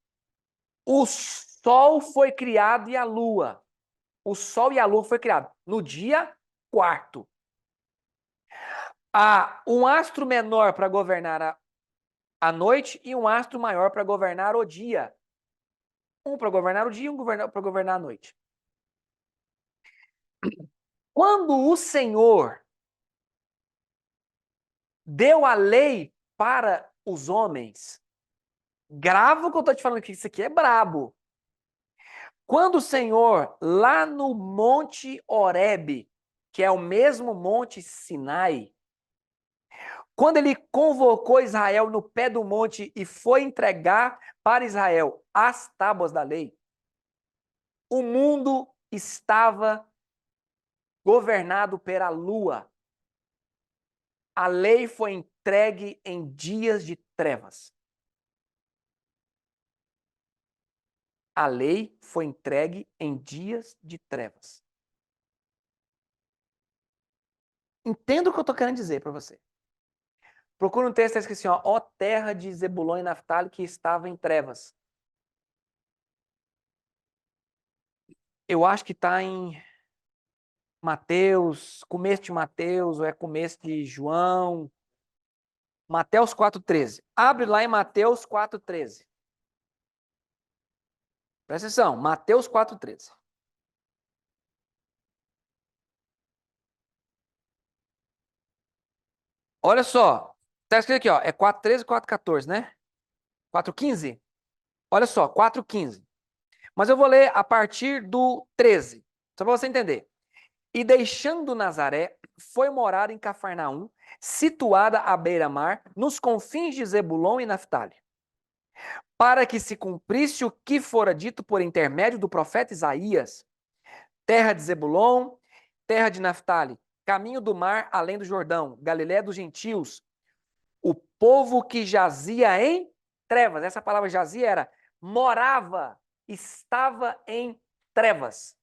o sol foi criado e a lua. O sol e a lua foi criado no dia 4º. Há um astro menor para governar a noite e um astro maior para governar o dia. Um para governar o dia e um para governar a noite. Quando o Senhor deu a lei para os homens, grava o que eu estou te falando aqui, isso aqui é brabo. Quando o Senhor, lá no Monte Horebe, que é o mesmo Monte Sinai, quando ele convocou Israel no pé do monte e foi entregar para Israel as tábuas da lei, o mundo estava governado pela lua. A lei foi entregue em dias de trevas. A lei foi entregue em dias de trevas. Entenda o que eu estou querendo dizer para você. Procura um texto que diz assim, ó terra de Zebulon e Naftali que estava em trevas. Eu acho que está em Mateus, começo de Mateus, ou é começo de João? Mateus 4,13. Abre lá em Mateus 4,13. Presta atenção, Mateus 4,13. Olha só, está escrito aqui, ó, é 4,13 e 4,14, né? 4,15? Olha só, 4,15. Mas eu vou ler a partir do 13, só para você entender. E deixando Nazaré, foi morar em Cafarnaum, situada à beira-mar, nos confins de Zebulon e Naftali, para que se cumprisse o que fora dito por intermédio do profeta Isaías: terra de Zebulon, terra de Naftali, caminho do mar além do Jordão, Galiléia dos gentios, o povo que jazia em trevas. Essa palavra jazia era morava, estava em trevas.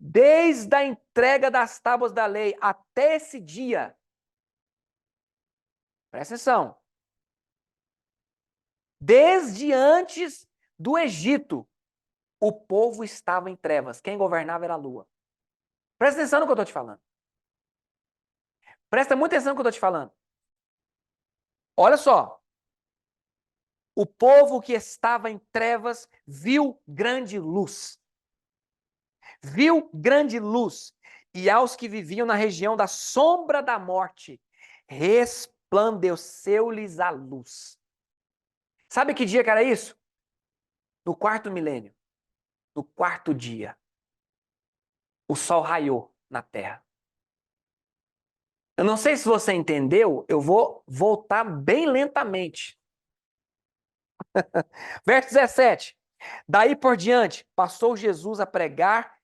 Desde a entrega das tábuas da lei até esse dia, presta atenção, desde antes do Egito, o povo estava em trevas. Quem governava era a lua. Presta atenção no que eu estou te falando. Presta muita atenção no que eu estou te falando. Olha só. O povo que estava em trevas viu grande luz. Viu grande luz. E aos que viviam na região da sombra da morte, resplandeceu-lhes a luz. Sabe que dia que era isso? No quarto milênio. No quarto dia. O sol raiou na terra. Eu não sei se você entendeu, eu vou voltar bem lentamente. Verso 17. Daí por diante, passou Jesus a pregar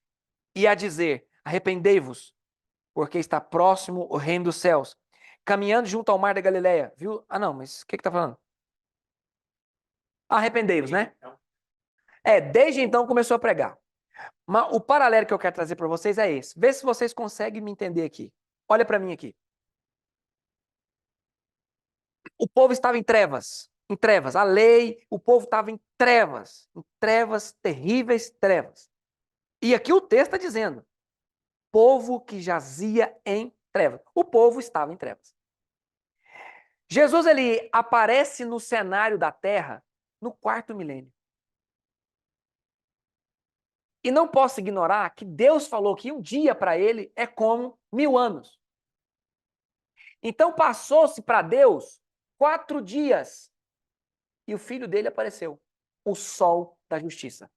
e a dizer: arrependei-vos, porque está próximo o reino dos céus. Caminhando junto ao mar da Galileia, viu? Ah, não, mas o que está falando? Arrependei-vos, né? Desde então começou a pregar. Mas o paralelo que eu quero trazer para vocês é esse. Vê se vocês conseguem me entender aqui. Olha para mim aqui. O povo estava em trevas. Em trevas. A lei, o povo estava em trevas, terríveis trevas. E aqui o texto está dizendo: povo que jazia em trevas. O povo estava em trevas. Jesus, ele aparece no cenário da terra no quarto milênio. E não posso ignorar que Deus falou que um dia para ele é como 1000 anos. Então passou-se para Deus 4 dias e o filho dele apareceu, o sol da justiça.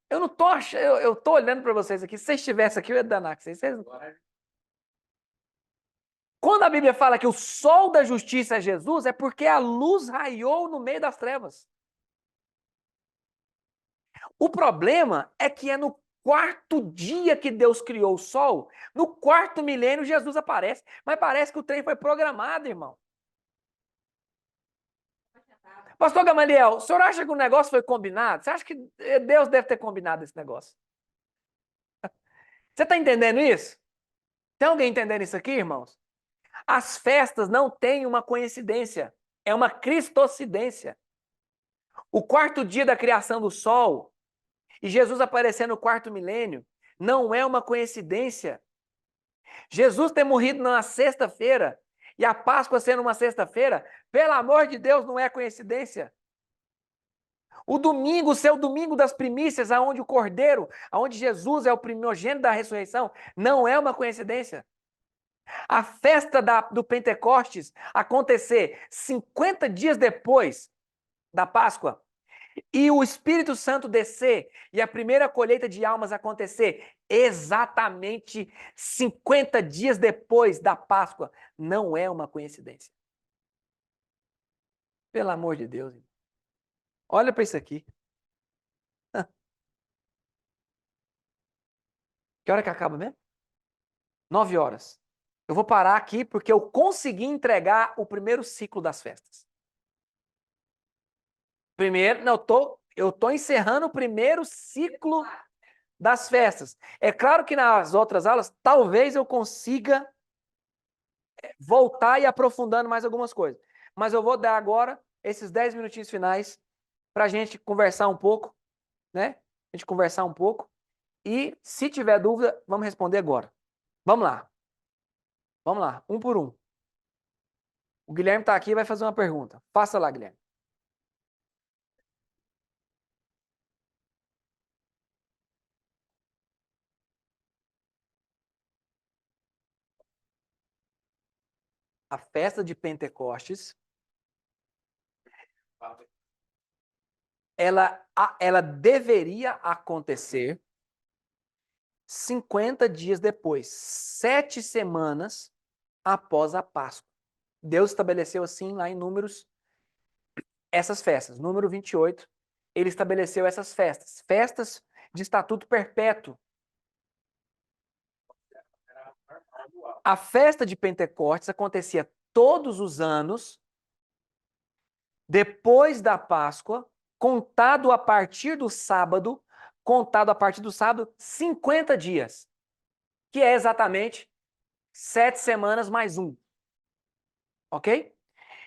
Eu não tô achando, eu tô olhando para vocês aqui. Se vocês estivessem aqui, eu ia danar com vocês. Quando a Bíblia fala que o sol da justiça é Jesus, é porque a luz raiou no meio das trevas. O problema é que é no quarto dia que Deus criou o sol, no quarto milênio Jesus aparece. Mas parece que o trem foi programado, irmão. Pastor Gamaliel, o senhor acha que o negócio foi combinado? Você acha que Deus deve ter combinado esse negócio? Você está entendendo isso? Tem alguém entendendo isso aqui, irmãos? As festas não têm uma coincidência, é uma cristocidência. O quarto dia da criação do sol e Jesus aparecer no quarto milênio não é uma coincidência. Jesus ter morrido na sexta-feira e a Páscoa sendo uma sexta-feira, pelo amor de Deus, não é coincidência. O domingo, ser o domingo das primícias, aonde o Cordeiro, aonde Jesus é o primogênito da ressurreição, não é uma coincidência. A festa do Pentecostes acontecer 50 dias depois da Páscoa e o Espírito Santo descer e a primeira colheita de almas acontecer exatamente 50 dias depois da Páscoa, não é uma coincidência. Pelo amor de Deus. Olha para isso aqui. Que hora que acaba mesmo? 9 horas. Eu vou parar aqui porque eu consegui entregar o primeiro ciclo das festas. Primeiro, não, eu tô encerrando o primeiro ciclo das festas. É claro que nas outras aulas, talvez eu consiga voltar e aprofundando mais algumas coisas. Mas eu vou dar agora esses 10 minutinhos finais para a gente conversar um pouco, né? a gente conversar um pouco. E se tiver dúvida, vamos responder agora. Vamos lá. Vamos lá, um por um. O Guilherme está aqui e vai fazer uma pergunta. Faça lá, Guilherme. A festa de Pentecostes, ela deveria acontecer 50 dias depois, 7 semanas após a Páscoa. Deus estabeleceu assim lá em Números essas festas. Número 28, ele estabeleceu essas festas. Festas de estatuto perpétuo. A festa de Pentecostes acontecia todos os anos, depois da Páscoa, contado a partir do sábado, 50 dias, que é exatamente 7 semanas mais um. Ok?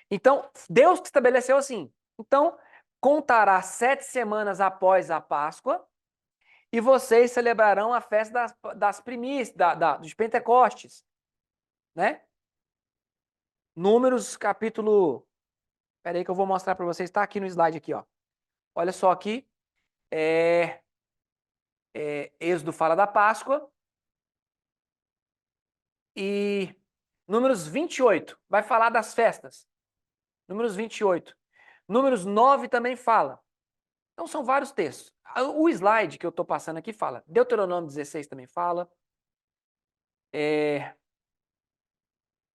Então, Deus estabeleceu assim. Então, contará 7 semanas após a Páscoa e vocês celebrarão a festa das primícias, de Pentecostes. Né? Números, capítulo... Espera aí que eu vou mostrar para vocês. Está aqui no slide aqui, ó. Olha só aqui. Êxodo fala da Páscoa. E Números 28 vai falar das festas. Números 28. Números 9 também fala. Então são vários textos. O slide que eu estou passando aqui fala. Deuteronômio 16 também fala. Quer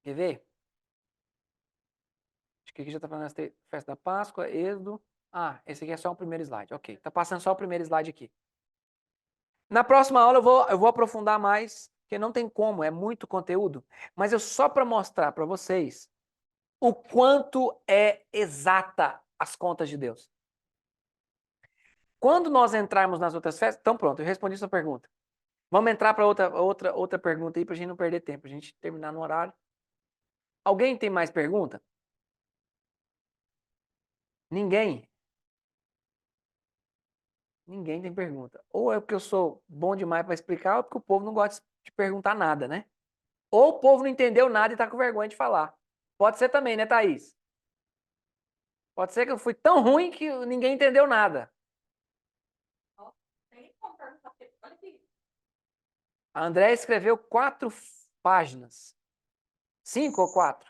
ver? Acho que aqui já está falando da festa da Páscoa, Êxodo. Ah, esse aqui é só o primeiro slide. Ok, está passando só o primeiro slide aqui. Na próxima aula eu vou aprofundar mais, porque não tem como, é muito conteúdo. Mas eu só para mostrar para vocês o quanto é exata as contas de Deus. Quando nós entrarmos nas outras festas, então pronto, eu respondi sua pergunta. Vamos entrar para outra pergunta aí para a gente não perder tempo, a gente terminar no horário. Alguém tem mais pergunta? Ninguém? Ninguém tem pergunta. Ou é porque eu sou bom demais para explicar, ou porque o povo não gosta de perguntar nada, né? Ou o povo não entendeu nada e está com vergonha de falar. Pode ser também, né, Thaís? Pode ser que eu fui tão ruim que ninguém entendeu nada. Olha aqui. A André escreveu 4 páginas. 5 ou 4?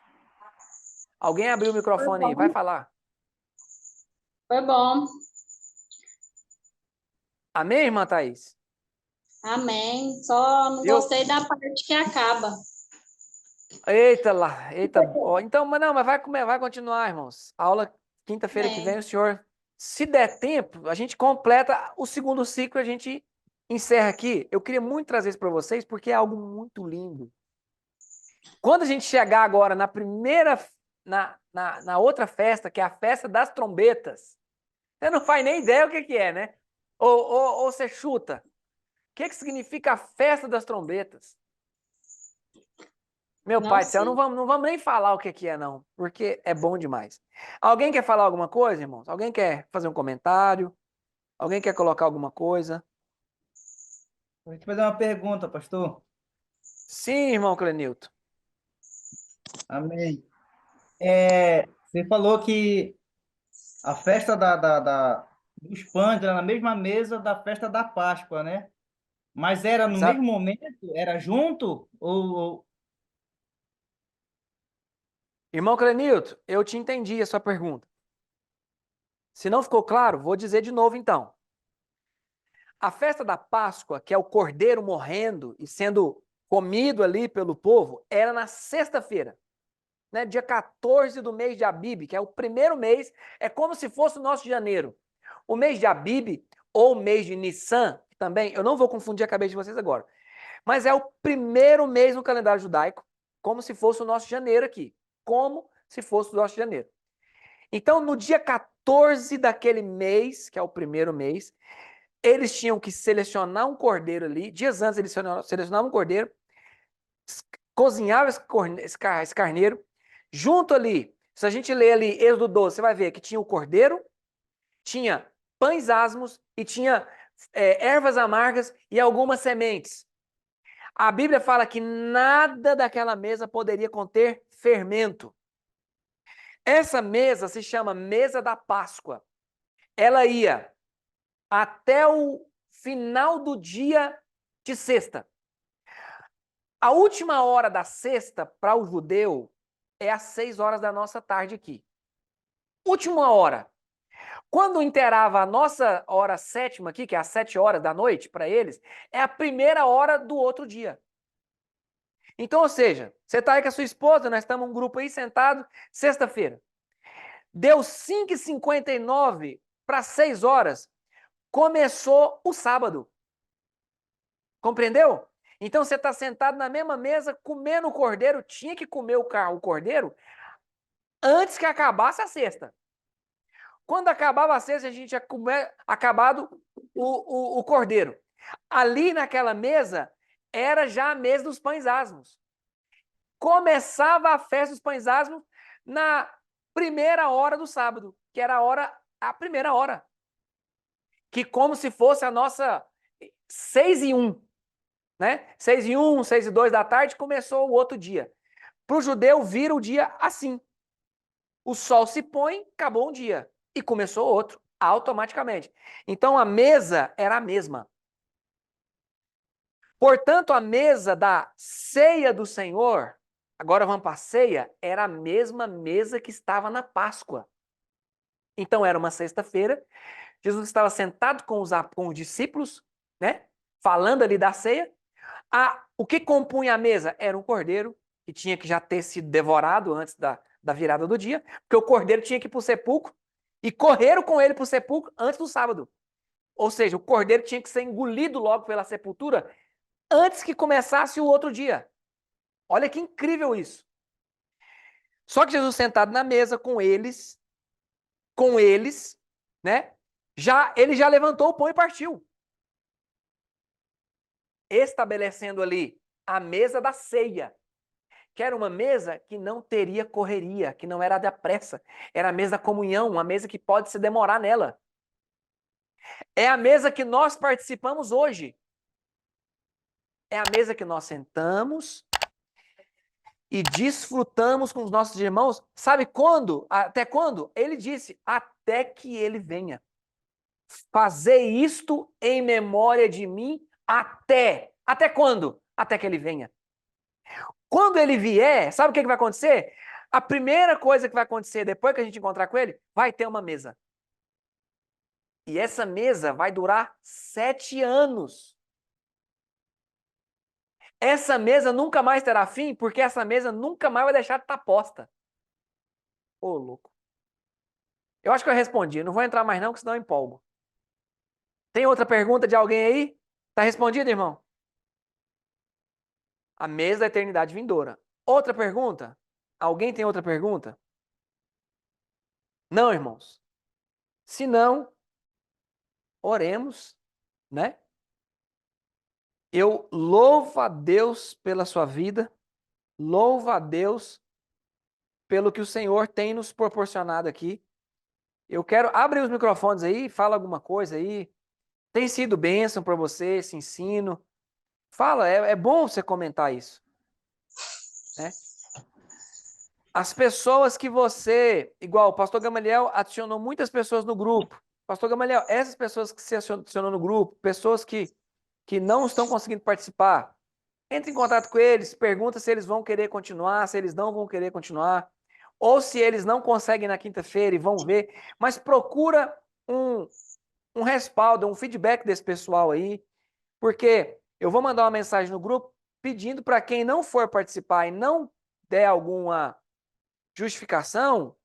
Alguém abriu o microfone aí, vai falar. Foi bom. Amém, irmã Thaís? Amém. Só não gostei da parte que acaba. Eita lá, eita. Ó, então, mas vai continuar, irmãos. A aula quinta-feira que vem, o senhor, se der tempo, a gente completa o segundo ciclo, a gente encerra aqui. Eu queria muito trazer isso para vocês, porque é algo muito lindo. Quando a gente chegar agora na primeira, na outra festa, que é a festa das trombetas, você não faz nem ideia o que é, né? Ou você chuta. O que significa a festa das trombetas? Meu Não pai do céu, sei. não vamos nem falar o que é, não, porque é bom demais. Alguém quer falar alguma coisa, irmãos? Alguém quer fazer um comentário? Alguém quer colocar alguma coisa? Vou te fazer uma pergunta, pastor. Sim, irmão Clenilton. Amém. Você falou que a festa dos pães era na mesma mesa da festa da Páscoa, né? Mas era no mesmo momento? Era junto? Irmão Clenilton, eu te entendi a sua pergunta. Se não ficou claro, vou dizer de novo então. A festa da Páscoa, que é o cordeiro morrendo e sendo comido ali pelo povo, era na sexta-feira, né? Dia 14 do mês de Abib, que é o primeiro mês, é como se fosse o nosso janeiro. O mês de Abib, ou o mês de Nissan, também, eu não vou confundir a cabeça de vocês agora, mas é o primeiro mês no calendário judaico, como se fosse o nosso janeiro aqui, como se fosse o nosso janeiro. Então, no dia 14 daquele mês, que é o primeiro mês, eles tinham que selecionar um cordeiro ali, dias antes eles selecionavam um cordeiro, cozinhavam esse carneiro, junto ali, se a gente ler ali Êxodo 12, você vai ver que tinha o cordeiro, tinha pães asmos e tinha ervas amargas e algumas sementes. A Bíblia fala que nada daquela mesa poderia conter fermento. Essa mesa se chama mesa da Páscoa. Ela ia até o final do dia de sexta. A última hora da sexta para o judeu é às 6 horas da nossa tarde aqui. Última hora. Quando inteirava a nossa hora sétima aqui, que é às 7 horas da noite para eles, é a primeira hora do outro dia. Então, ou seja, você está aí com a sua esposa, nós estamos um grupo aí sentado, sexta-feira. Deu 5h59 para 6 horas, começou o sábado. Compreendeu? Então você está sentado na mesma mesa, comendo o cordeiro, tinha que comer o cordeiro antes que acabasse a sexta. Quando acabava a sexta, a gente tinha acabado o cordeiro. Ali naquela mesa, era já a mesa dos pães asmos. Começava a festa dos pães asmos na primeira hora do sábado, que era a primeira hora. Que como se fosse a nossa 6h01. Né? 6h01, 6h02 da tarde, começou o outro dia. Para o judeu, vira o dia assim. O sol se põe, acabou um dia. E começou outro, automaticamente. Então, a mesa era a mesma. Portanto, a mesa da ceia do Senhor, agora vamos para a ceia, era a mesma mesa que estava na Páscoa. Então, era uma sexta-feira, Jesus estava sentado com os discípulos, né? Falando ali da ceia. O que compunha a mesa? Era um cordeiro, que tinha que já ter sido devorado antes da virada do dia, porque o cordeiro tinha que ir para o sepulcro, e correram com ele para o sepulcro antes do sábado. Ou seja, o cordeiro tinha que ser engolido logo pela sepultura antes que começasse o outro dia. Olha que incrível isso. Só que Jesus sentado na mesa com eles, né? Ele já levantou o pão e partiu. Estabelecendo ali a mesa da ceia, que era uma mesa que não teria correria, que não era da pressa. Era a mesa da comunhão, uma mesa que pode se demorar nela. É a mesa que nós participamos hoje. É a mesa que nós sentamos e desfrutamos com os nossos irmãos. Sabe quando? Até quando? Ele disse, até que ele venha. Fazei isto em memória de mim até. Até quando? Até que ele venha. Quando ele vier, sabe o que vai acontecer? A primeira coisa que vai acontecer depois que a gente encontrar com ele, vai ter uma mesa. E essa mesa vai durar 7 anos. Essa mesa nunca mais terá fim, porque essa mesa nunca mais vai deixar de estar posta. Ô, louco. Eu acho que eu respondi. Não vou entrar mais não, porque senão eu empolgo. Tem outra pergunta de alguém aí? Tá respondido, irmão? A mesa da eternidade vindoura. Outra pergunta? Alguém tem outra pergunta? Não, irmãos. Se não, oremos, né? Eu louvo a Deus pela sua vida, louvo a Deus pelo que o Senhor tem nos proporcionado aqui. Eu quero abrir os microfones aí, fala alguma coisa aí. Tem sido bênção para você esse ensino? Fala, é bom você comentar isso, né? As pessoas que você, igual o pastor Gamaliel adicionou muitas pessoas no grupo. Pastor Gamaliel, essas pessoas que se adicionou no grupo, pessoas que não estão conseguindo participar, entre em contato com eles, pergunta se eles vão querer continuar, se eles não vão querer continuar, ou se eles não conseguem na quinta-feira e vão ver, mas procura um respaldo, um feedback desse pessoal aí, porque eu vou mandar uma mensagem no grupo pedindo para quem não for participar e não der alguma justificação,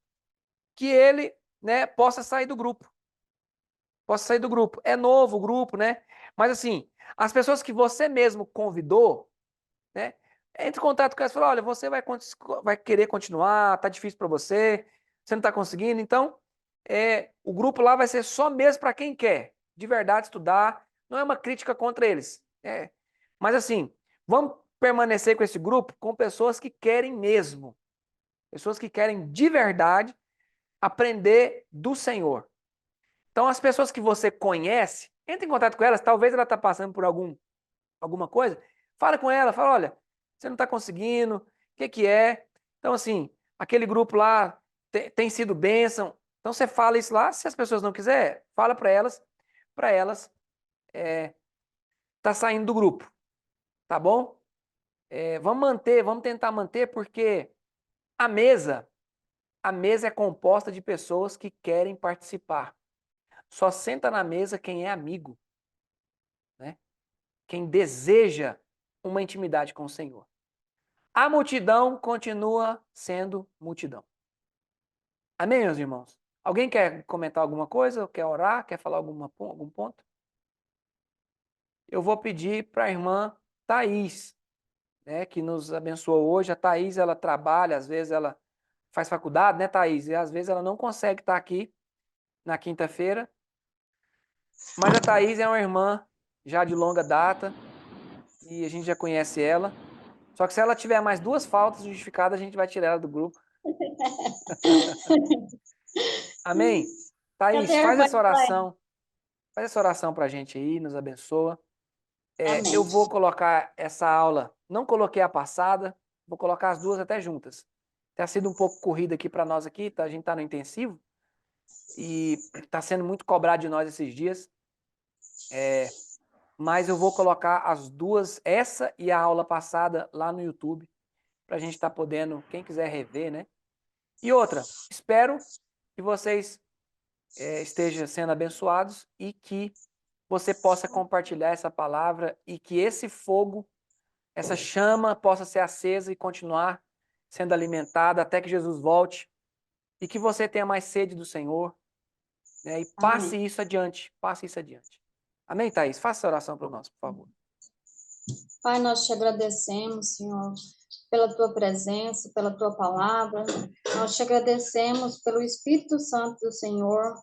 que ele, né, possa sair do grupo. Possa sair do grupo. É novo o grupo, né? Mas assim, as pessoas que você mesmo convidou, né? Entre em contato com elas e fala, olha, você vai querer continuar, tá difícil para você, você não está conseguindo, então o grupo lá vai ser só mesmo para quem quer, de verdade, estudar, não é uma crítica contra eles. Mas assim, vamos permanecer com esse grupo com pessoas que querem mesmo, pessoas que querem de verdade aprender do Senhor. Então, as pessoas que você conhece, Entre em contato com elas, talvez ela está passando por alguma coisa. Fala com ela, fala, olha, você não está conseguindo, o que que é? Então, assim, aquele grupo lá tem sido bênção. Então, você fala isso lá, se as pessoas não quiserem, fala para elas tá saindo do grupo, tá bom? Vamos tentar manter, porque a mesa é composta de pessoas que querem participar. Só senta na mesa quem é amigo, né? Quem deseja uma intimidade com o Senhor. A multidão continua sendo multidão. Amém, meus irmãos? Alguém quer comentar alguma coisa? Quer orar? Quer falar algum ponto? Eu vou pedir para a irmã Thaís, né, que nos abençoou hoje. A Thaís, ela trabalha, às vezes ela faz faculdade, né, Thaís? E às vezes ela não consegue estar aqui na quinta-feira. Mas a Thaís é uma irmã já de longa data e a gente já conhece ela. Só que se ela tiver mais 2 faltas justificadas, a gente vai tirar ela do grupo. Amém? Thaís, Cadê a faz irmã essa Elaine? oração. Faz essa oração para a gente aí, nos abençoa. Amém. Eu vou colocar essa aula, não coloquei a passada, vou colocar as duas até juntas. Tem sido um pouco corrida aqui para nós aqui, tá? A gente está no intensivo e está sendo muito cobrado de nós esses dias. Mas eu vou colocar as duas, essa e a aula passada, lá no YouTube, para a gente estar podendo, quem quiser rever, né? E outra, espero que vocês estejam sendo abençoados e que você possa compartilhar essa palavra e que esse fogo, essa chama possa ser acesa e continuar sendo alimentada até que Jesus volte e que você tenha mais sede do Senhor, né? E passe Amém. isso adiante, passe isso adiante. Amém, Thaís? Faça essa oração para nós, por favor. Pai, nós te agradecemos, Senhor, pela tua presença, pela tua palavra. Nós te agradecemos pelo Espírito Santo do Senhor,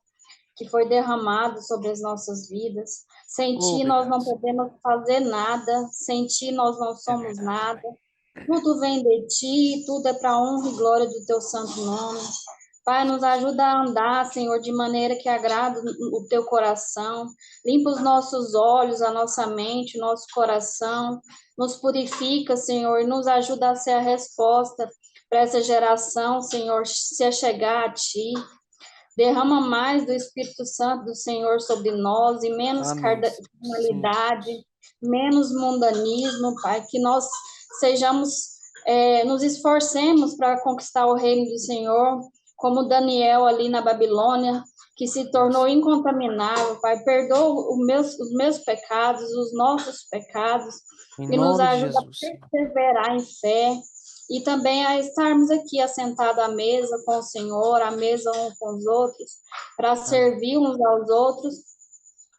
que foi derramado sobre as nossas vidas. Sem ti nós Obrigado, não Senhor. podemos fazer nada, sem ti nós não É somos verdade, nada. Pai. Tudo vem de ti, tudo é para honra e glória do teu santo nome. Pai, nos ajuda a andar, Senhor, de maneira que agrada o teu coração. Limpa os nossos olhos, a nossa mente, o nosso coração. Nos purifica, Senhor, e nos ajuda a ser a resposta para essa geração, Senhor, se achegar a ti. Derrama mais do Espírito Santo do Senhor sobre nós e menos Amém, Senhor. Sim, carnalidade, Jesus. menos mundanismo, Pai, que nós sejamos, nos esforcemos para conquistar o reino do Senhor, como Daniel ali na Babilônia, que se tornou incontaminável, Pai. Perdoa os meus pecados, os nossos pecados, Em e nos nome de ajuda a Jesus, Senhor. perseverar em fé, e também a estarmos aqui assentados à mesa com o Senhor, à mesa uns com os outros, para Amém. servir uns aos outros.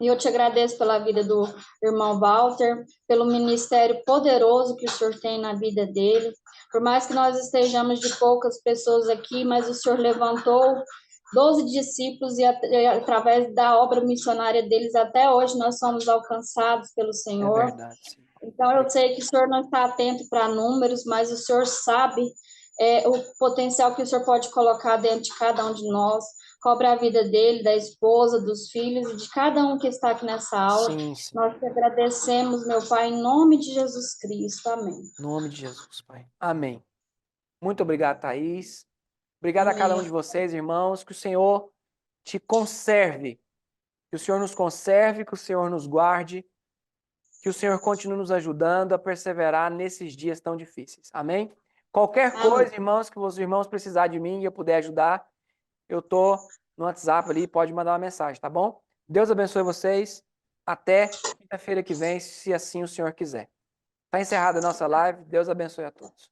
E eu te agradeço pela vida do irmão Walter, pelo ministério poderoso que o Senhor tem na vida dele. Por mais que nós estejamos de poucas pessoas aqui, mas o Senhor levantou 12 discípulos e através da obra missionária deles até hoje nós somos alcançados pelo É Senhor. verdade, Senhor. Então, eu sei que o Senhor não está atento para números, mas o Senhor sabe o potencial que o Senhor pode colocar dentro de cada um de nós. Cobra a vida dele, da esposa, dos filhos e de cada um que está aqui nessa aula. Sim, sim. Nós te agradecemos, meu Pai, em nome de Jesus Cristo. Amém. Em nome de Jesus, Pai. Amém. Muito obrigado, Thaís. Obrigado a cada um Amém. de vocês, irmãos. Que o Senhor te conserve. Que o Senhor nos conserve, que o Senhor nos guarde. Que o Senhor continue nos ajudando a perseverar nesses dias tão difíceis. Amém? Qualquer Amém. coisa, irmãos, que os irmãos precisarem de mim e eu puder ajudar, eu tô no WhatsApp ali, pode mandar uma mensagem, tá bom? Deus abençoe vocês. Até quinta-feira que vem, se assim o Senhor quiser. Está encerrada a nossa live. Deus abençoe a todos.